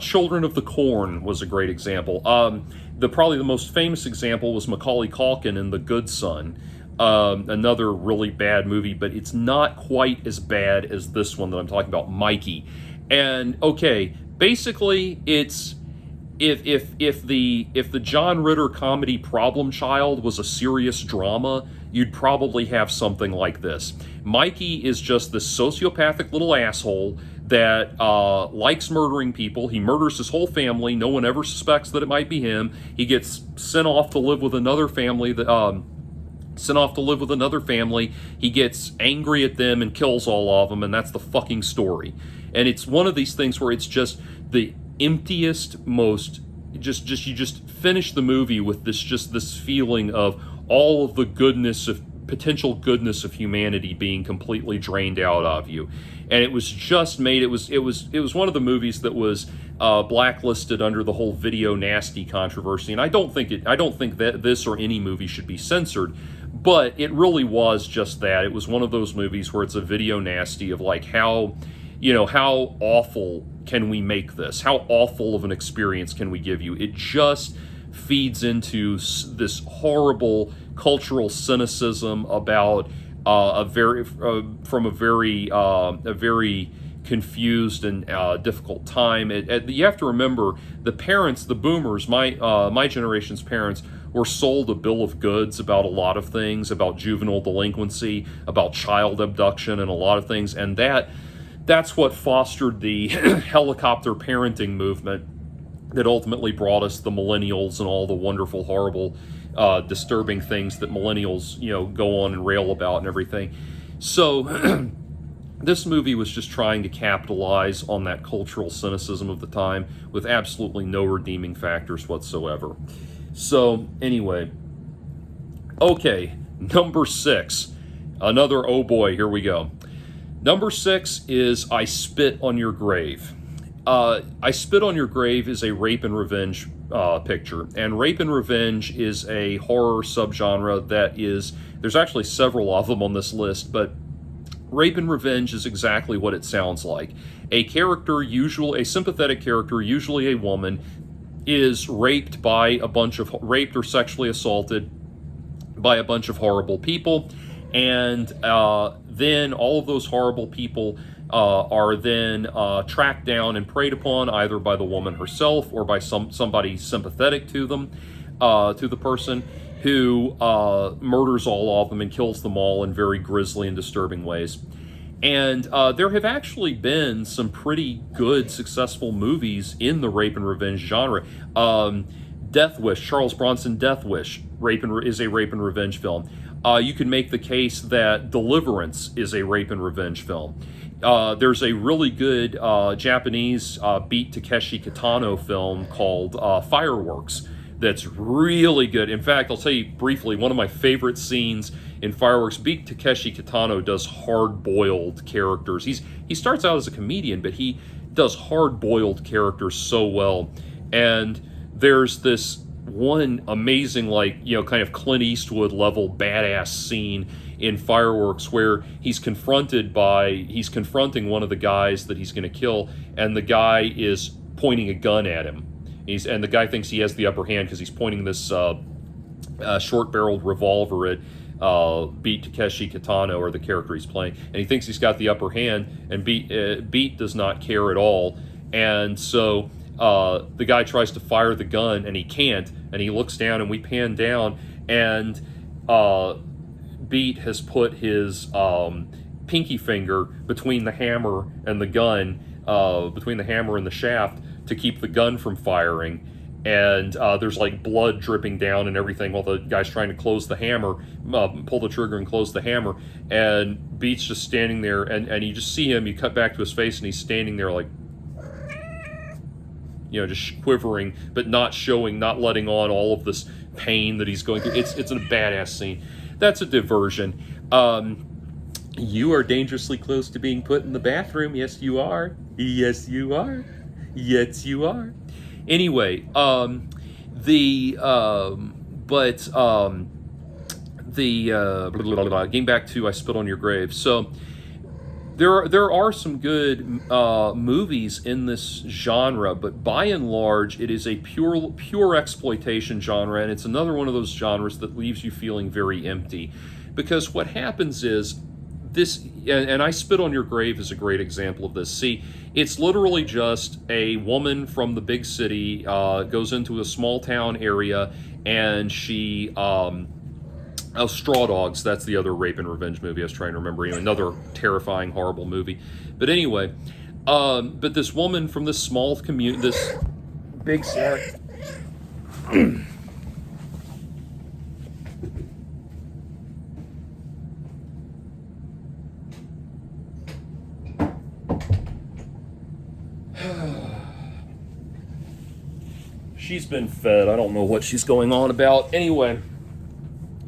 Children of the Corn was a great example. Probably the most famous example was Macaulay Culkin in The Good Son. Another really bad movie, but it's not quite as bad as this one that I'm talking about, Mikey. And okay, basically it's... If the John Ritter comedy Problem Child was a serious drama, you'd probably have something like this. Mikey is just this sociopathic little asshole that likes murdering people. He murders his whole family. No one ever suspects that it might be him. He gets sent off to live with another family He gets angry at them and kills all of them, and that's the fucking story. And it's one of these things where it's just the emptiest, most you just finish the movie with this feeling of all of the potential goodness of humanity being completely drained out of you. And it was just made. It was one of the movies that was blacklisted under the whole video nasty controversy. And I don't think that this or any movie should be censored. But it really was just that. It was one of those movies where it's a video nasty of like how awful can we make this? How awful of an experience can we give you? It just feeds into this horrible cultural cynicism about a very confused and difficult time. You have to remember the parents, the boomers, my generation's parents, were sold a bill of goods about a lot of things, about juvenile delinquency, about child abduction, and a lot of things, and that's what fostered the helicopter parenting movement that ultimately brought us the millennials and all the wonderful, horrible, disturbing things that millennials, go on and rail about and everything. So this movie was just trying to capitalize on that cultural cynicism of the time with absolutely no redeeming factors whatsoever. So anyway, okay, number 6. Another, oh boy, here we go. Number 6 is I Spit on Your Grave. I Spit on Your Grave is a rape and revenge picture, and rape and revenge is a horror subgenre there's actually several of them on this list, but rape and revenge is exactly what it sounds like. A sympathetic character, usually a woman, is raped or sexually assaulted by a bunch of horrible people, and then all of those horrible people are then tracked down and preyed upon either by the woman herself or by somebody sympathetic to them, to the person, who murders all of them and kills them all in very grisly and disturbing ways. And there have actually been some pretty good, successful movies in the rape and revenge genre. Death Wish, Charles Bronson Death Wish, is a rape and revenge film. You can make the case that Deliverance is a rape and revenge film. There's a really good Japanese Beat Takeshi Kitano film called Fireworks that's really good. In fact, I'll tell you briefly, one of my favorite scenes in Fireworks, Beat Takeshi Kitano does hard-boiled characters. He starts out as a comedian, but he does hard-boiled characters so well. And there's this one amazing, kind of Clint Eastwood level badass scene in Fireworks where he's confronting one of the guys that he's going to kill, and the guy is pointing a gun at him. And the guy thinks he has the upper hand because he's pointing this short-barreled revolver at Beat Takeshi Kitano, or the character he's playing, and he thinks he's got the upper hand, and Beat does not care at all, and so the guy tries to fire the gun, and he can't, and he looks down, and we pan down, and Beat has put his pinky finger between the hammer and the gun, between the hammer and the shaft, to keep the gun from firing, and there's blood dripping down and everything while the guy's trying to close the hammer, pull the trigger and close the hammer, and Beat's just standing there, and you just see him, you cut back to his face, and he's standing there just quivering, but not letting on all of this pain that he's going through. It's a badass scene. That's a diversion. You are dangerously close to being put in the bathroom. Yes, you are. Yes, you are. Yes, you are. Anyway, getting back to I Spit on Your Grave. So there are some good movies in this genre, but by and large, it is a pure exploitation genre, and it's another one of those genres that leaves you feeling very empty. Because what happens is, and I Spit on Your Grave is a great example of this. See, it's literally just a woman from the big city goes into a small town area, and she Oh, Straw Dogs. That's the other rape and revenge movie I was trying to remember. Another terrifying, horrible movie. But anyway, but this woman from this small community, this big set. She's been fed. I don't know what she's going on about. Anyway,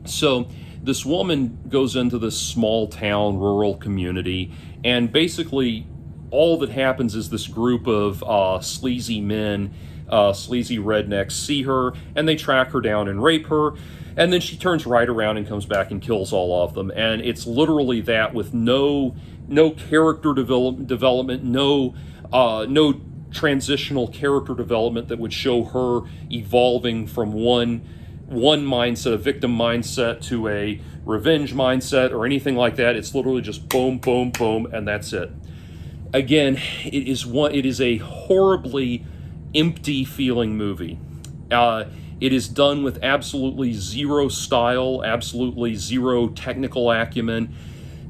so this woman goes into this small town, rural community, and basically all that happens is this group of sleazy men, sleazy rednecks, see her, and they track her down and rape her, and then she turns right around and comes back and kills all of them. And it's literally that, with no character development, no transitional character development that would show her evolving from one mindset, a victim mindset, to a revenge mindset or anything like that. It's literally just boom, boom, boom, and that's it. Again, it is a horribly empty feeling movie. It is done with absolutely zero style, absolutely zero technical acumen.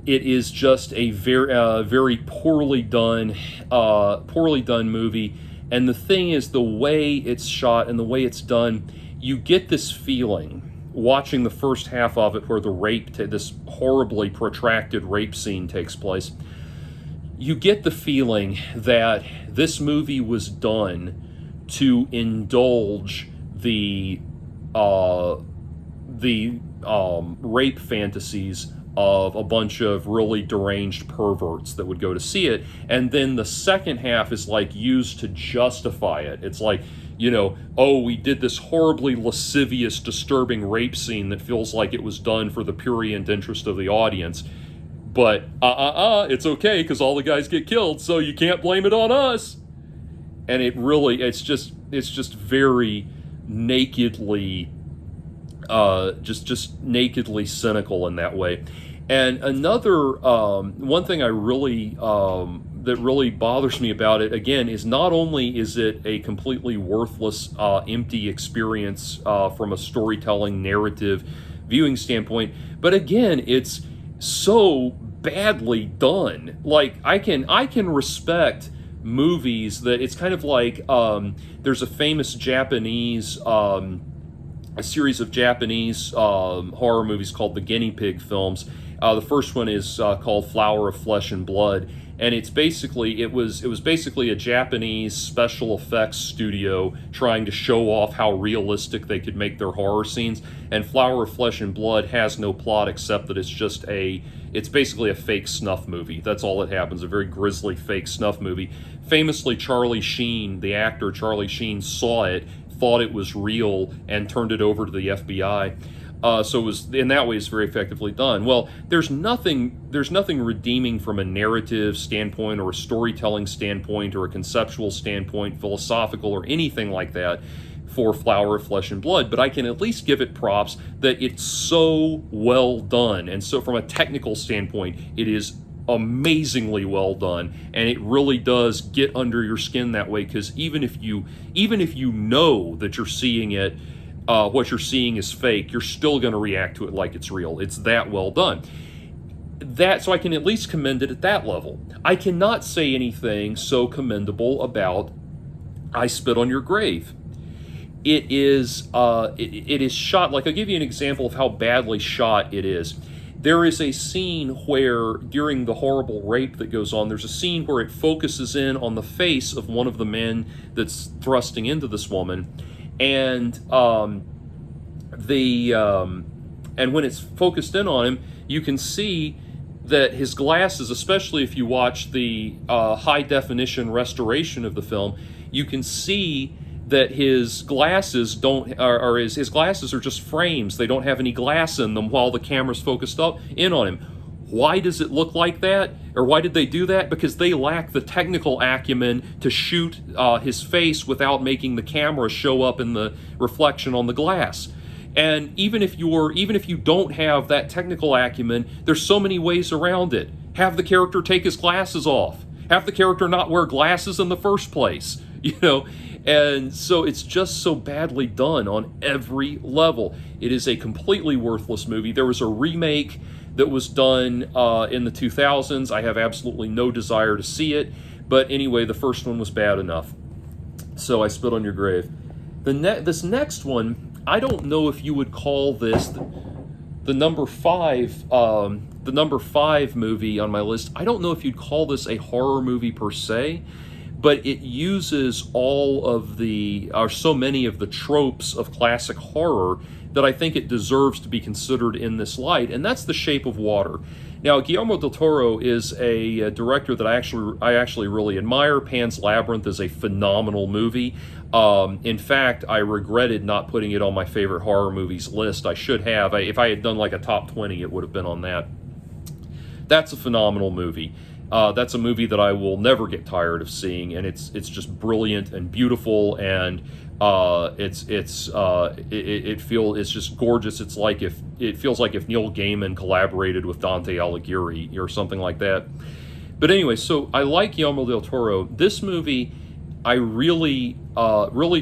It is just a very poorly done movie. And the thing is, the way it's shot and the way it's done, you get this feeling watching the first half of it, where this horribly protracted rape scene takes place. You get the feeling that this movie was done to indulge the rape fantasies of a bunch of really deranged perverts that would go to see it, and then the second half is like used to justify it. It's like, oh, we did this horribly lascivious, disturbing rape scene that feels like it was done for the prurient interest of the audience, but it's okay because all the guys get killed, so you can't blame it on us. And it's just very nakedly just nakedly cynical in that way. And another one thing that really bothers me about it, again, is not only is it a completely worthless, empty experience from a storytelling, narrative, viewing standpoint, but again, it's so badly done. Like, I can respect movies that it's kind of like, there's a famous Japanese a series of Japanese horror movies called the Guinea Pig films. The first one is called Flower of Flesh and Blood, and it was basically a Japanese special effects studio trying to show off how realistic they could make their horror scenes. And Flower of Flesh and Blood has no plot except that it's basically a fake snuff movie. That's all that happens, a very grisly fake snuff movie. Famously, Charlie Sheen, the actor Charlie Sheen, saw it, thought it was real, and turned it over to the FBI. So it was, in that way, it's very effectively done. Well, there's nothing redeeming from a narrative standpoint or a storytelling standpoint or a conceptual standpoint, philosophical or anything like that, for Flower of Flesh and Blood, but I can at least give it props that it's so well done. And so from a technical standpoint, it is amazingly well done, and it really does get under your skin that way, because even if you know that you're seeing it, what you're seeing is fake, you're still going to react to it like it's real. It's that well done. So I can at least commend it at that level. I cannot say anything so commendable about I Spit on Your Grave. It is shot, like, I'll give you an example of how badly shot it is. There is a scene where, during the horrible rape that goes on, there's a scene where it focuses in on the face of one of the men that's thrusting into this woman, and and when it's focused in on him, you can see that his glasses, especially if you watch the high definition restoration of the film, you can see that his glasses his glasses are just frames. They don't have any glass in them while the camera's focused in on him. Why does it look like that? Or why did they do that? Because they lack the technical acumen to shoot his face without making the camera show up in the reflection on the glass. And even if you don't have that technical acumen, there's so many ways around it. Have the character take his glasses off. Have the character not wear glasses in the first place, you know? And so it's just so badly done on every level. It is a completely worthless movie. There was a remake that was done in the 2000s. I have absolutely no desire to see it. But anyway, the first one was bad enough. So I spit on your grave. This next one, I don't know if you would call this the number five. The number five movie on my list. I don't know if you'd call this a horror movie per se, but it uses all of the, or so many of the tropes of classic horror that I think it deserves to be considered in this light, and that's The Shape of Water. Now, Guillermo del Toro is a director that I actually really admire. Pan's Labyrinth is a phenomenal movie. In fact, I regretted not putting it on my favorite horror movies list. I should have. If I had done like a top 20, it would have been on that. That's a phenomenal movie. That's a movie that I will never get tired of seeing, and it's just brilliant and beautiful, and it's just gorgeous. It feels like if Neil Gaiman collaborated with Dante Alighieri or something like that. But anyway, so I like Guillermo del Toro. This movie, I really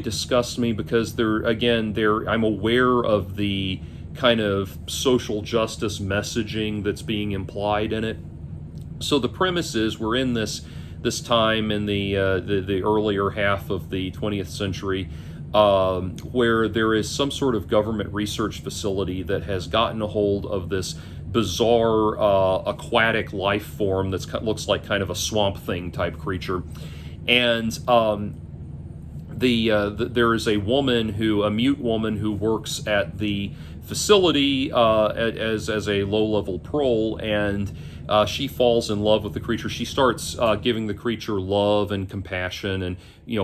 disgusts me because I'm aware of the kind of social justice messaging that's being implied in it. So the premise is we're in this time in the earlier half of the 20th century, where there is some sort of government research facility that has gotten a hold of this bizarre aquatic life form that looks like kind of a swamp thing type creature, and there is a mute woman who works at the facility as a low-level prole, and she falls in love with the creature. She starts giving the creature love and compassion, and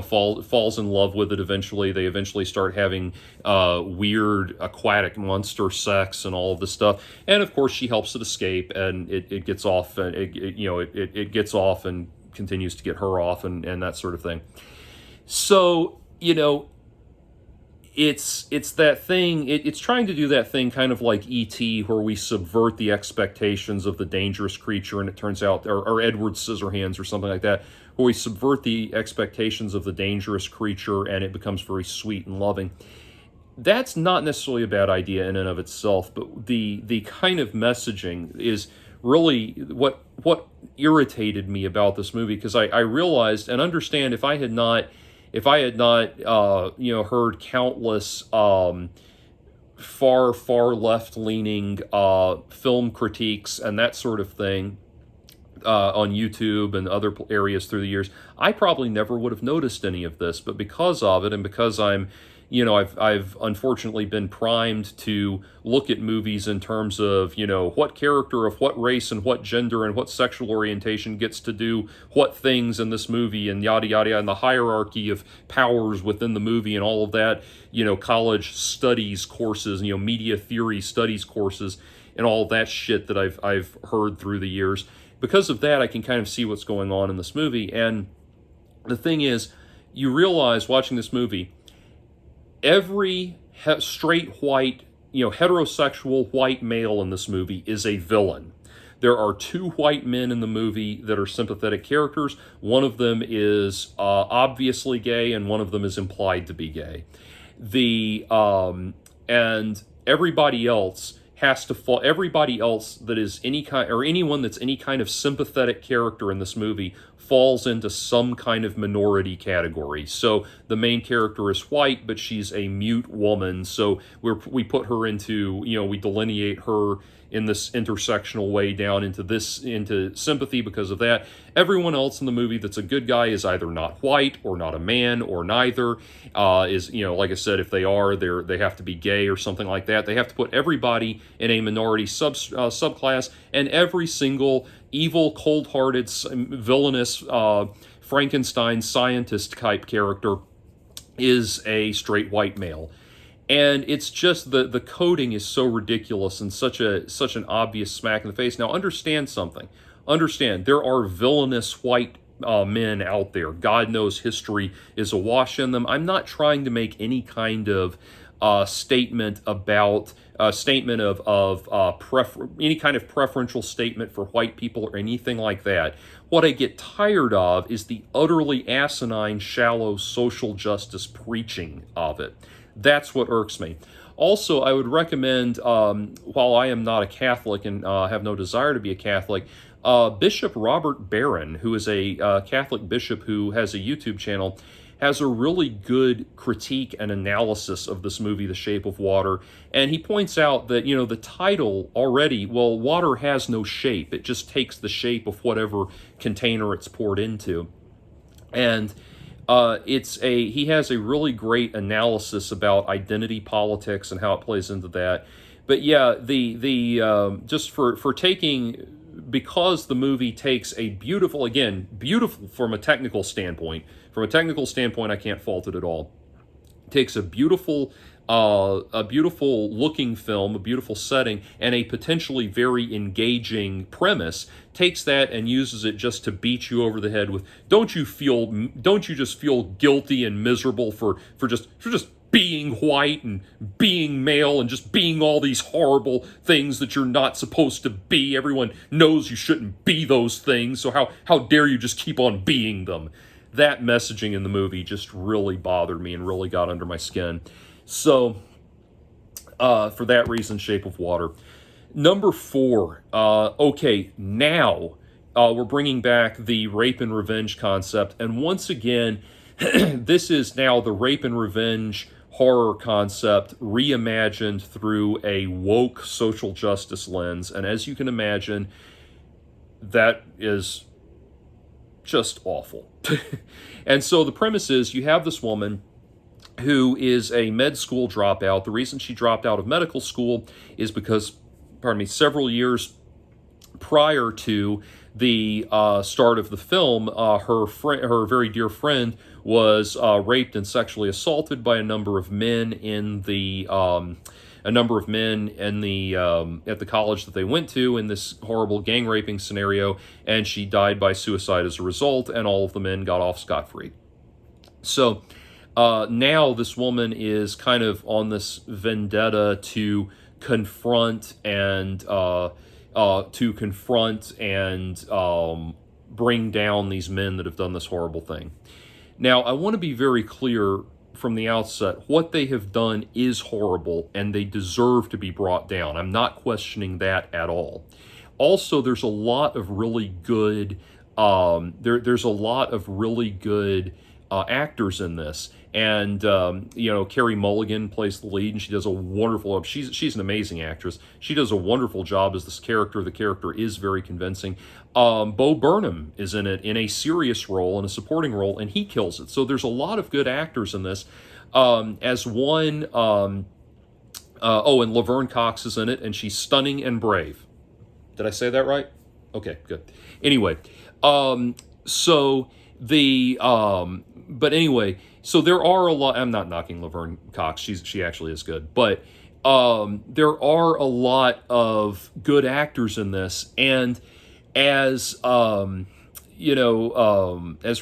falls in love with it. They eventually start having weird aquatic monster sex and all of this stuff. And of course, she helps it escape, and it gets off, and it gets off and continues to get her off, and that sort of thing. So, it's that thing, it's trying to do that thing kind of like E.T., where we subvert the expectations of the dangerous creature, and it turns out, or Edward Scissorhands or something like that, where we subvert the expectations of the dangerous creature and it becomes very sweet and loving. That's not necessarily a bad idea in and of itself, but the kind of messaging is really what irritated me about this movie, because I realized and understand if I had not heard countless far left-leaning film critiques and that sort of thing on YouTube and other areas through the years, I probably never would have noticed any of this. But because of it, and because I've unfortunately been primed to look at movies in terms of, what character of what race and what gender and what sexual orientation gets to do what things in this movie, and yada yada, and the hierarchy of powers within the movie and all of that, college studies courses, media theory studies courses, and all that shit that I've heard through the years. Because of that, I can kind of see what's going on in this movie. And the thing is, you realize watching this movie, every straight white, heterosexual white male in this movie is a villain. There are two white men in the movie that are sympathetic characters. One of them is obviously gay, and one of them is implied to be gay. And everybody else has to fall. Everybody else that is any kind, or anyone that's any kind of sympathetic character in this movie, falls into some kind of minority category. So the main character is white, but she's a mute woman. So we put her into, we delineate her in this intersectional way down into sympathy because of that. Everyone else in the movie that's a good guy is either not white or not a man or neither. Like I said, if they are, they have to be gay or something like that. They have to put everybody in a minority subclass, and every single evil, cold-hearted, villainous Frankenstein scientist type character is a straight white male. And it's just the coding is so ridiculous and such an obvious smack in the face. Now, understand something. Understand, there are villainous white men out there. God knows history is awash in them. I'm not trying to make any kind of statement about statement of any kind of preferential statement for white people or anything like that. What I get tired of is the utterly asinine, shallow social justice preaching of it. That's what irks me. Also, I would recommend, while I am not a Catholic and have no desire to be a Catholic, Bishop Robert Barron, who is a Catholic bishop who has a YouTube channel, has a really good critique and analysis of this movie, The Shape of Water. And he points out that, the title already, well, water has no shape. It just takes the shape of whatever container it's poured into. And he has a really great analysis about identity politics and how it plays into that. But yeah, just for taking, because the movie takes a beautiful from a technical standpoint. From a technical standpoint, I can't fault it at all. It takes a beautiful looking film, a beautiful setting, and a potentially very engaging premise, takes that and uses it just to beat you over the head with, don't you just feel guilty and miserable for just being white and being male and just being all these horrible things that you're not supposed to be. Everyone knows you shouldn't be those things, so how dare you just keep on being them? That messaging in the movie just really bothered me and really got under my skin. So, for that reason, Shape of Water. Number 4, okay, now we're bringing back the rape and revenge concept. And once again, this is now the rape and revenge horror concept reimagined through a woke social justice lens. And as you can imagine, that is just awful. And so the premise is you have this woman who is a med school dropout. The reason she dropped out of medical school is because, several years prior to the start of the film, her very dear friend was raped and sexually assaulted by a number of men at the college that they went to in this horrible gang raping scenario, and she died by suicide as a result, and all of the men got off scot-free. So now this woman is kind of on this vendetta to confront and bring down these men that have done this horrible thing. Now, I want to be very clear from the outset, what they have done is horrible and they deserve to be brought down. I'm not questioning that at all. Also, there's a lot of really good there's a lot of really good actors in this. And, Carey Mulligan plays the lead, and she does a wonderful job. She's an amazing actress. She does a wonderful job as this character. The character is very convincing. Bo Burnham is in it in a serious role, in a supporting role, and he kills it. So there's a lot of good actors in this. And Laverne Cox is in it, and she's stunning and brave. Did I say that right? Okay, good. Anyway, so there are a lot. I'm not knocking Laverne Cox. She actually is good, but there are a lot of good actors in this, and as as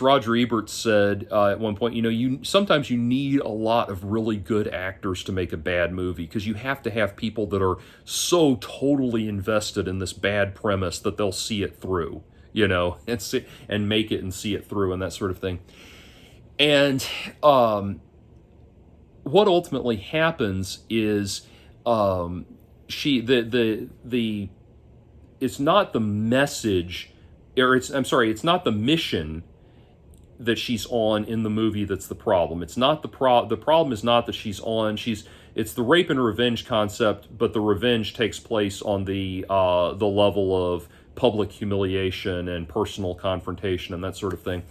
Roger Ebert said at one point, you sometimes you need a lot of really good actors to make a bad movie, because you have to have people that are so totally invested in this bad premise that they'll see it through, and make it and see it through and that sort of thing. And what ultimately happens is it's not the message, it's not the mission that she's on in the movie that's the problem. It's not the problem is not that it's the rape and revenge concept, but the revenge takes place on the level of public humiliation and personal confrontation and that sort of thing.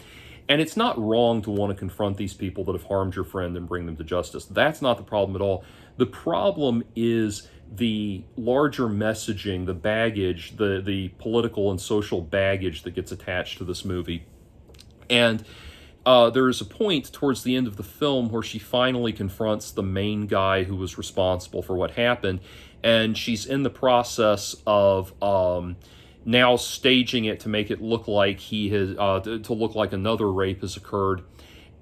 And it's not wrong to want to confront these people that have harmed your friend and bring them to justice. That's not the problem at all. The problem is the larger messaging, the baggage, the political and social baggage that gets attached to this movie. And there is a point towards the end of the film where she finally confronts the main guy who was responsible for what happened, and she's in the process of now staging it to make it look like to look like another rape has occurred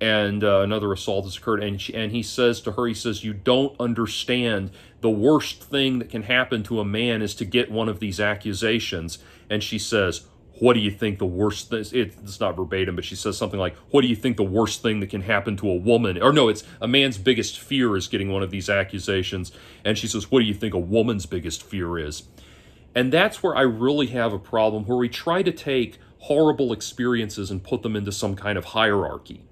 and another assault has occurred. And he says to her, you don't understand. The worst thing that can happen to a man is to get one of these accusations. And she says, what do you think the worst thing, it's not verbatim, but she says something like, what do you think the worst thing that can happen to a woman, or no, it's a man's biggest fear is getting one of these accusations, and she says, what do you think a woman's biggest fear is? And that's where I really have a problem, where we try to take horrible experiences and put them into some kind of hierarchy.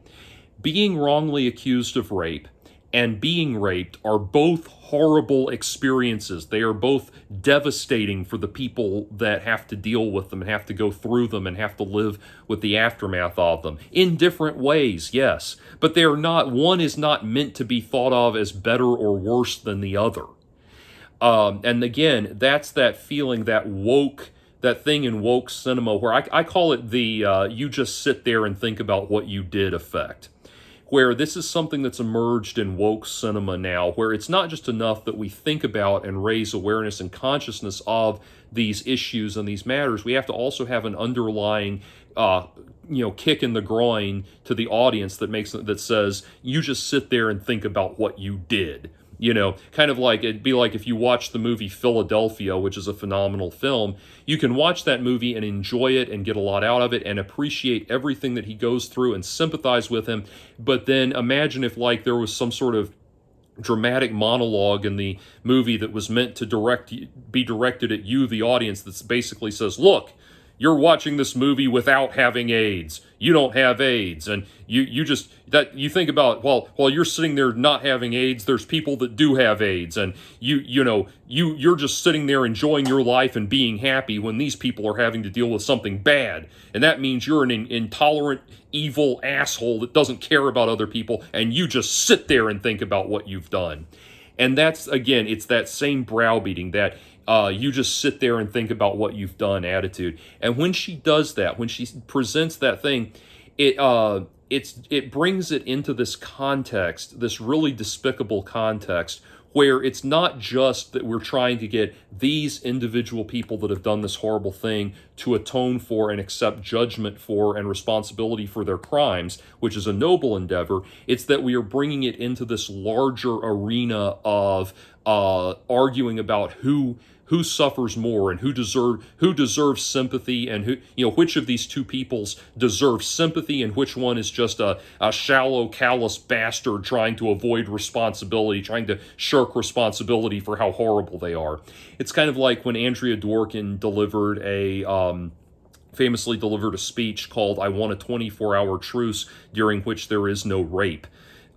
Being wrongly accused of rape and being raped are both horrible experiences. They are both devastating for the people that have to deal with them and have to go through them and have to live with the aftermath of them. In different ways, yes. But they are not, one is not meant to be thought of as better or worse than the other. And again, that's that feeling, that thing in woke cinema where I call it the you just sit there and think about what you did effect. Where this is something that's emerged in woke cinema now, where it's not just enough that we think about and raise awareness and consciousness of these issues and these matters. We have to also have an underlying, kick in the groin to the audience that says, you just sit there and think about what you did. Kind of like, it'd be like if you watch the movie Philadelphia, which is a phenomenal film. You can watch that movie and enjoy it and get a lot out of it and appreciate everything that he goes through and sympathize with him. But then imagine if there was some sort of dramatic monologue in the movie that was meant to be directed at you, the audience, that basically says, look, you're watching this movie without having AIDS. You don't have AIDS. And you think about, while you're sitting there not having AIDS, there's people that do have AIDS. And you're just sitting there enjoying your life and being happy when these people are having to deal with something bad. And that means you're an intolerant, evil asshole that doesn't care about other people. And you just sit there and think about what you've done. And that's, again, it's that same browbeating, that you just sit there and think about what you've done attitude. And when she does that, when she presents that thing, it brings it into this context, this really despicable context, where it's not just that we're trying to get these individual people that have done this horrible thing to atone for and accept judgment for and responsibility for their crimes, which is a noble endeavor. It's that we are bringing it into this larger arena of arguing about who suffers more and who deserves sympathy, and which of these two peoples deserve sympathy and which one is just a shallow, callous bastard trying to avoid responsibility, trying to shirk responsibility for how horrible they are. It's kind of like when Andrea Dworkin famously delivered a speech called "I Want a 24-Hour Truce during which there is no rape."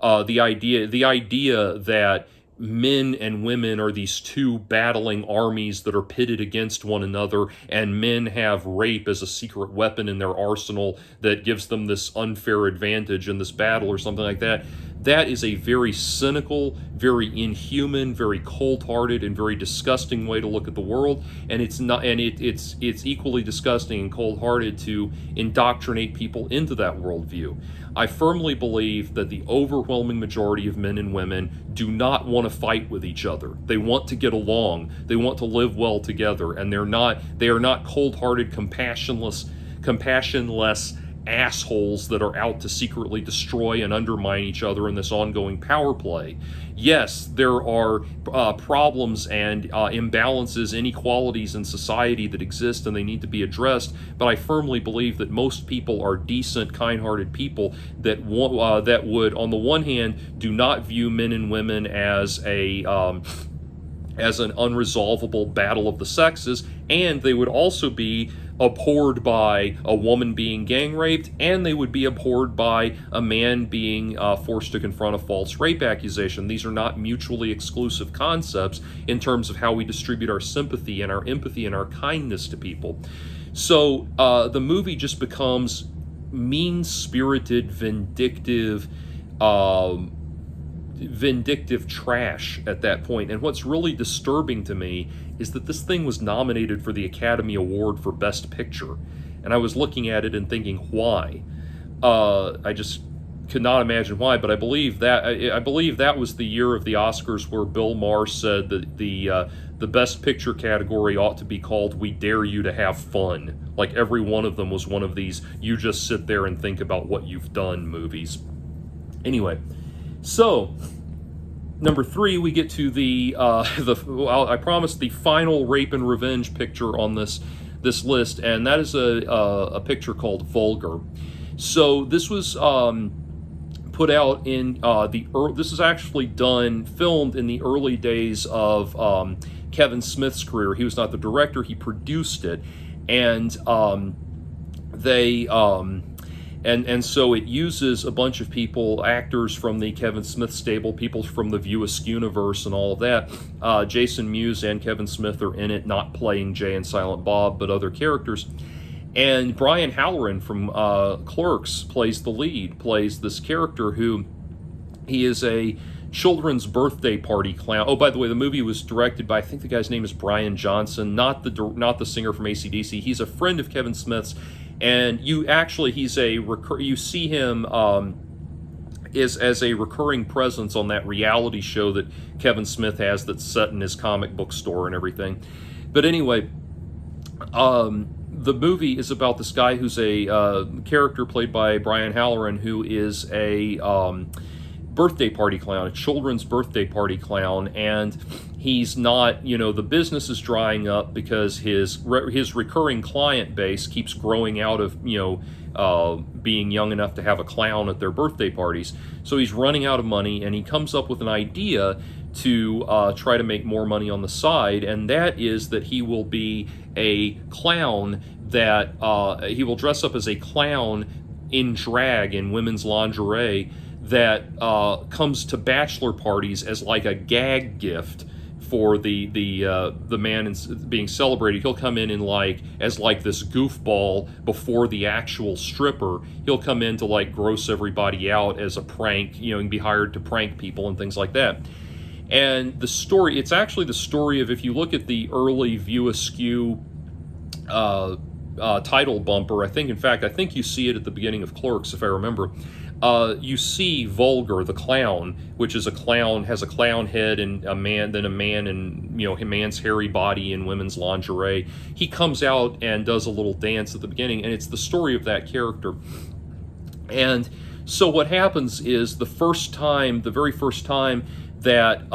The idea that men and women are these two battling armies that are pitted against one another, and men have rape as a secret weapon in their arsenal that gives them this unfair advantage in this battle or something like that. That is a very cynical, very inhuman, very cold-hearted, and very disgusting way to look at the world. And it's equally disgusting and cold-hearted to indoctrinate people into that worldview. I firmly believe that the overwhelming majority of men and women do not want to fight with each other. They want to get along. They want to live well together, and they are not cold-hearted, compassionless assholes that are out to secretly destroy and undermine each other in this ongoing power play. Yes, there are problems and imbalances, inequalities in society that exist, and they need to be addressed, but I firmly believe that most people are decent, kind-hearted people that would, on the one hand, do not view men and women as an unresolvable battle of the sexes, and they would also be abhorred by a woman being gang raped, and they would be abhorred by a man being forced to confront a false rape accusation. These are not mutually exclusive concepts in terms of how we distribute our sympathy and our empathy and our kindness to people. So the movie just becomes mean-spirited, vindictive trash at that point. And what's really disturbing to me is that this thing was nominated for the Academy Award for Best Picture, and I was looking at it and thinking, why? I just could not imagine why. But I believe that was the year of the Oscars where Bill Maher said that the Best Picture category ought to be called "We Dare You to Have Fun." Like every one of them was one of these "you just sit there and think about what you've done" movies. Anyway. So, number 3, we get to I promised the final rape and revenge picture on this this list, and that is a picture called Vulgar. So this was put out in this is actually filmed in the early days of Kevin Smith's career. He was not the director; he produced it, and they and so it uses a bunch of people, actors from the Kevin Smith stable, people from the View Askew-universe and all of that. Jason Mewes and Kevin Smith are in it, not playing Jay and Silent Bob, but other characters. And Brian Halloran from Clerks plays the lead, plays this character who, he is a children's birthday party clown. Oh, by the way, the movie was directed by, I think the guy's name is Brian Johnson, not the singer from AC/DC. He's a friend of Kevin Smith's, and you see him as a recurring presence on that reality show that Kevin Smith has that's set in his comic book store and everything. But anyway, the movie is about this guy who's a character played by Brian Halloran, who is a birthday party clown, a children's birthday party clown, and he's not, the business is drying up because his recurring client base keeps growing out of, being young enough to have a clown at their birthday parties. So he's running out of money, and he comes up with an idea to try to make more money on the side, and that is that he will be a clown that he will dress up as a clown in drag, in women's lingerie, that comes to bachelor parties as like a gag gift for the man being celebrated. He'll come in as this goofball before the actual stripper. He'll come in to like gross everybody out as a prank, and be hired to prank people and things like that. And the story, it's actually the story of, if you look at the early View Askew title bumper, I think you see it at the beginning of Clerks, if I remember. You see Vulgar, the clown, which is has a clown head and a man in, a man's hairy body in women's lingerie. He comes out and does a little dance at the beginning, and it's the story of that character. And so what happens is the very first time that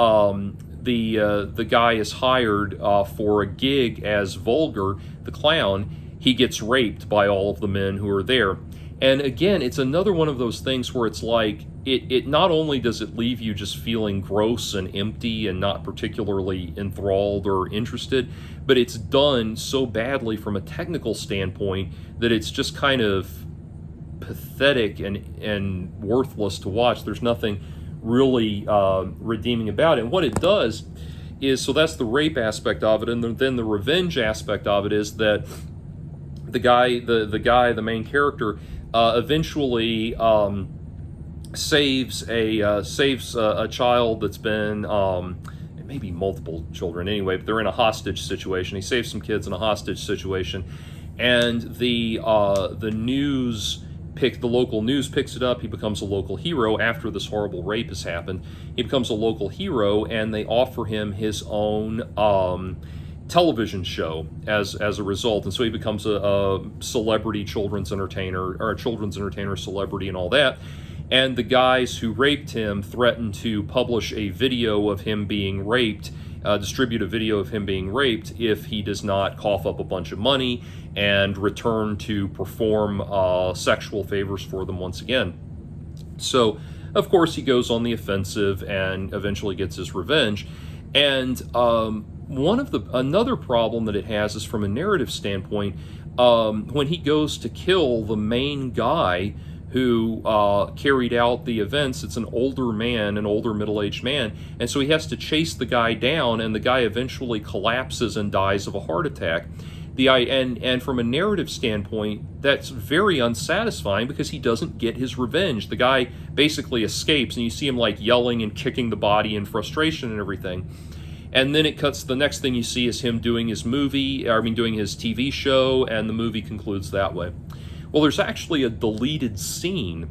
the guy is hired for a gig as Vulgar, the clown, he gets raped by all of the men who are there. And again, it's another one of those things where it's like, it not only does it leave you just feeling gross and empty and not particularly enthralled or interested, but it's done so badly from a technical standpoint that it's just kind of pathetic and worthless to watch. There's nothing really redeeming about it. And what it does is, so that's the rape aspect of it, and then the revenge aspect of it is that the main character, eventually saves a child that's been maybe multiple children anyway, but they're in a hostage situation. He saves some kids in a hostage situation, and the local news picks it up. He becomes a local hero after this horrible rape has happened. He becomes a local hero, and they offer him his own television show as a result, and so he becomes a celebrity children's entertainer, or a children's entertainer celebrity and all that. And the guys who raped him threatened to publish a video of him being raped, distribute a video of him being raped, if he does not cough up a bunch of money and return to perform sexual favors for them once again. So of course he goes on the offensive and eventually gets his revenge. And another problem that it has is, from a narrative standpoint, when he goes to kill the main guy who carried out the events, it's an older middle-aged man, and so he has to chase the guy down, and the guy eventually collapses and dies of a heart attack. And from a narrative standpoint, that's very unsatisfying because he doesn't get his revenge. The guy basically escapes, and you see him like yelling and kicking the body in frustration and everything. And then it cuts, the next thing you see is him doing his TV show, and the movie concludes that way. Well, there's actually a deleted scene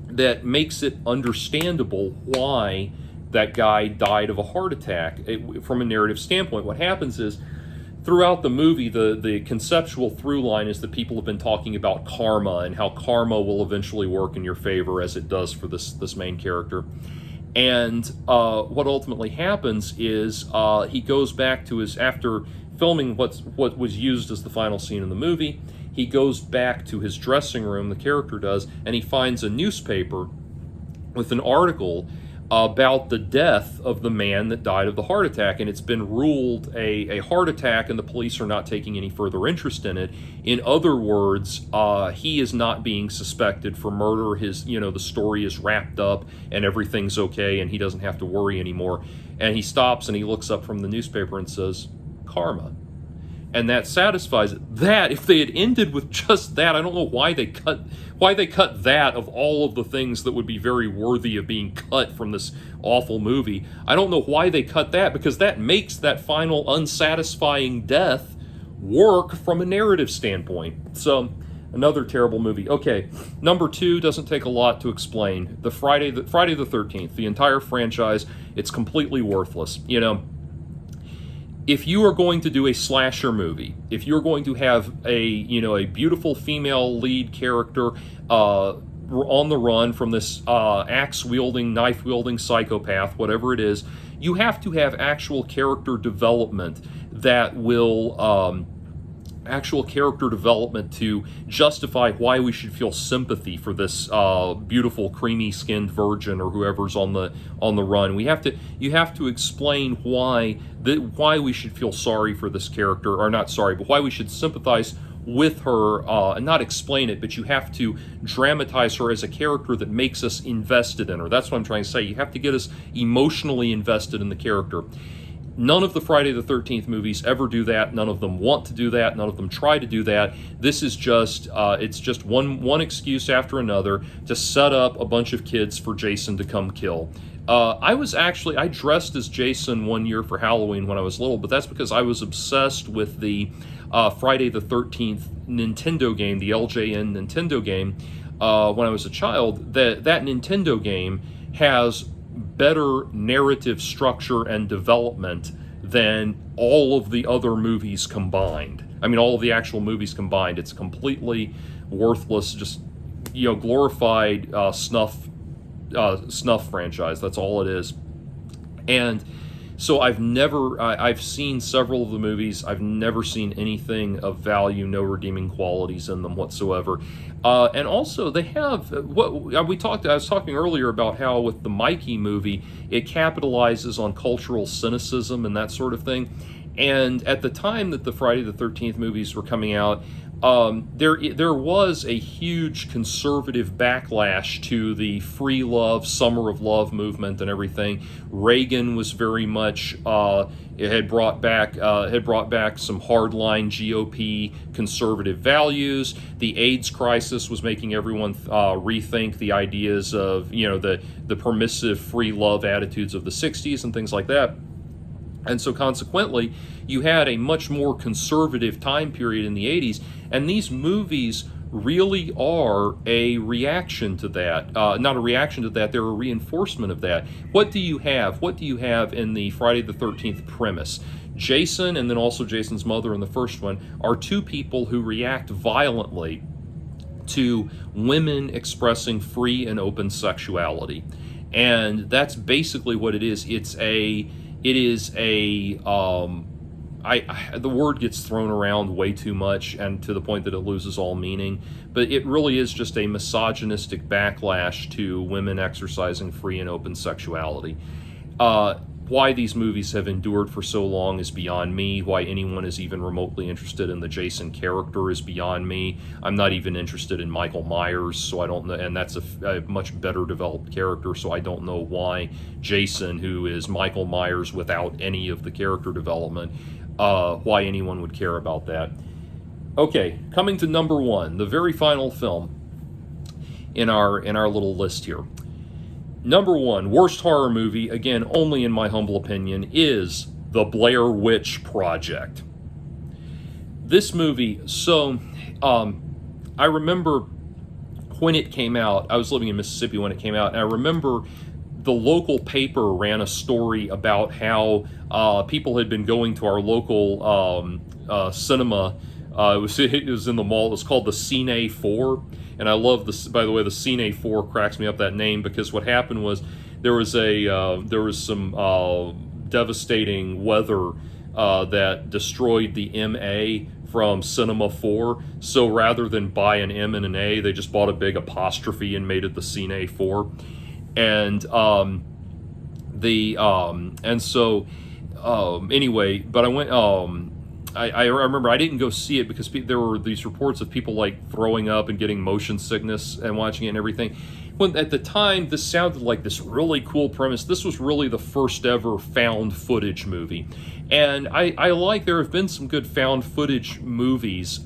that makes it understandable why that guy died of a heart attack from a narrative standpoint. What happens is, throughout the movie, the conceptual through line is that people have been talking about karma and how karma will eventually work in your favor, as it does for this main character. And what ultimately happens is he goes back to after filming what was used as the final scene in the movie. He goes back to his dressing room, the character does, and he finds a newspaper with an article about the death of the man that died of the heart attack, and it's been ruled a heart attack, and the police are not taking any further interest in it. In other words, he is not being suspected for murder. The story is wrapped up and everything's okay, and he doesn't have to worry anymore. And he stops and he looks up from the newspaper and says, "Karma." And that satisfies it. That, if they had ended with just that, I don't know why they cut that of all of the things that would be very worthy of being cut from this awful movie. I don't know why they cut that, because that makes that final unsatisfying death work from a narrative standpoint. So, another terrible movie. Okay, number 2 doesn't take a lot to explain. Friday the 13th, the entire franchise, it's completely worthless. If you are going to do a slasher movie, if you're going to have a beautiful female lead character on the run from this axe-wielding, knife-wielding psychopath, whatever it is, you have to have actual character development that will to justify why we should feel sympathy for this beautiful, creamy-skinned virgin or whoever's on the run. You have to explain why we should feel sorry for this character, or not sorry, but why we should sympathize with her, and not explain it, but you have to dramatize her as a character that makes us invested in her. That's what I'm trying to say. You have to get us emotionally invested in the character. None of the Friday the 13th movies ever do that. None of them want to do that. None of them try to do that. This is just, it's just one excuse after another to set up a bunch of kids for Jason to come kill. I dressed as Jason one year for Halloween when I was little, but that's because I was obsessed with the Friday the 13th Nintendo game, the LJN Nintendo game, when I was a child. That Nintendo game has better narrative structure and development than all of the other movies combined. I mean, all of the actual movies combined. It's completely worthless, just glorified snuff franchise. That's all it is. And so I've seen several of the movies. I've never seen anything of value, no redeeming qualities in them whatsoever. And also, they have I was talking earlier about how with the Mikey movie, it capitalizes on cultural cynicism and that sort of thing. And at the time that the Friday the 13th movies were coming out, there was a huge conservative backlash to the free love, summer of love movement and everything. Reagan was very much it had brought back some hardline GOP conservative values. The AIDS crisis was making everyone rethink the ideas of the permissive free love attitudes of the 60s and things like that. And so consequently, you had a much more conservative time period in the 80s, and these movies really are a reaction to that. Not a reaction to that, they're a reinforcement of that. What do you have? What do you have in the Friday the 13th premise? Jason, and then also Jason's mother in the first one, are two people who react violently to women expressing free and open sexuality. And that's basically what it is. The word gets thrown around way too much, and to the point that it loses all meaning, but it really is just a misogynistic backlash to women exercising free and open sexuality. Why these movies have endured for so long is beyond me. Why anyone is even remotely interested in the Jason character is beyond me. I'm not even interested in Michael Myers, so I don't know, and that's a much better developed character, so I don't know why Jason, who is Michael Myers without any of the character development, why anyone would care about that. Okay, coming to number 1, the very final film in our little list here. Number 1, worst horror movie, again, only in my humble opinion, is The Blair Witch Project. This movie, I remember when it came out, I was living in Mississippi when it came out, and I remember the local paper ran a story about how people had been going to our local cinema. It was in the mall. It was called the Cine 4. And I love this, by the way, the Cine 4 cracks me up, that name, because what happened was there was some devastating weather that destroyed the MA from Cinema 4. So rather than buy an M and an A, they just bought a big apostrophe and made it the Cine 4. And anyway, but I went. I remember I didn't go see it because there were these reports of people like throwing up and getting motion sickness and watching it and everything. When at the time this sounded like this really cool premise. This was really the first ever found footage movie, and I like, there have been some good found footage movies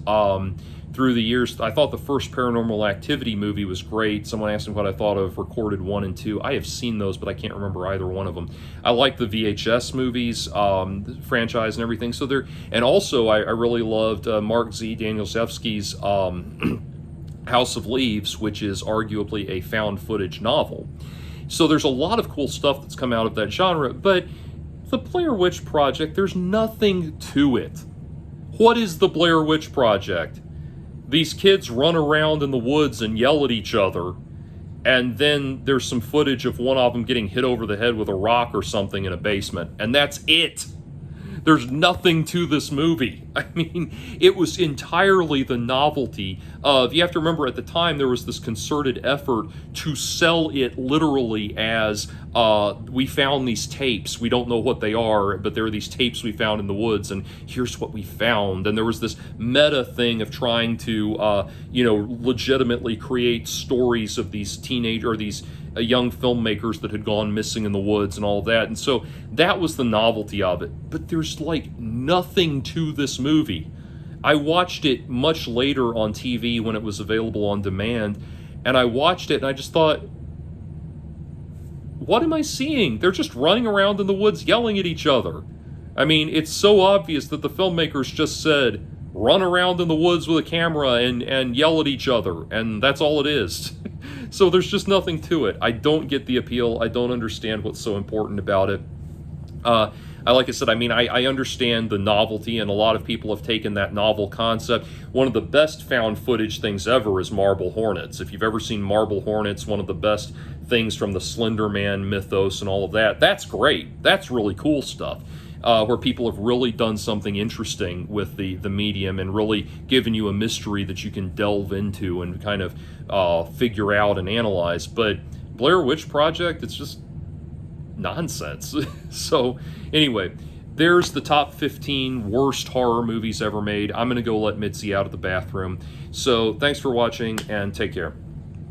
through the years. I thought the first Paranormal Activity movie was great. Someone asked me what I thought of Recorded 1 and 2. I have seen those, but I can't remember either one of them. I like the VHS movies, the franchise and everything. So and also I really loved Mark Z. Danielewski's House of Leaves, which is arguably a found footage novel. So there's a lot of cool stuff that's come out of that genre, but the Blair Witch Project, there's nothing to it. What is the Blair Witch Project? These kids run around in the woods and yell at each other, and then there's some footage of one of them getting hit over the head with a rock or something in a basement, and that's it. There's nothing to this movie. I mean, it was entirely the novelty of, you have to remember at the time there was this concerted effort to sell it literally as, we found these tapes, we don't know what they are, but there are these tapes we found in the woods, and here's what we found. And there was this meta thing of trying to, legitimately create stories of these these young filmmakers that had gone missing in the woods and all that. And so that was the novelty of it. But there's like nothing to this movie. I watched it much later on TV when it was available on demand, and I watched it and I just thought, what am I seeing? They're just running around in the woods yelling at each other. I mean, it's so obvious that the filmmakers just said, run around in the woods with a camera and yell at each other, and that's all it is. So there's just nothing to it. I don't get the appeal. I don't understand what's so important about it. Like I said, I mean, I understand the novelty, and a lot of people have taken that novel concept. One of the best found footage things ever is marble hornets. If you've ever seen marble hornets, one of the best things from the Slender Man mythos and all of that, that's great. That's really cool stuff. Where people have really done something interesting with the medium and really given you a mystery that you can delve into and kind of figure out and analyze. But Blair Witch Project, it's just nonsense. So anyway, there's the top 15 worst horror movies ever made. I'm going to go let Mitzi out of the bathroom. So thanks for watching, and take care.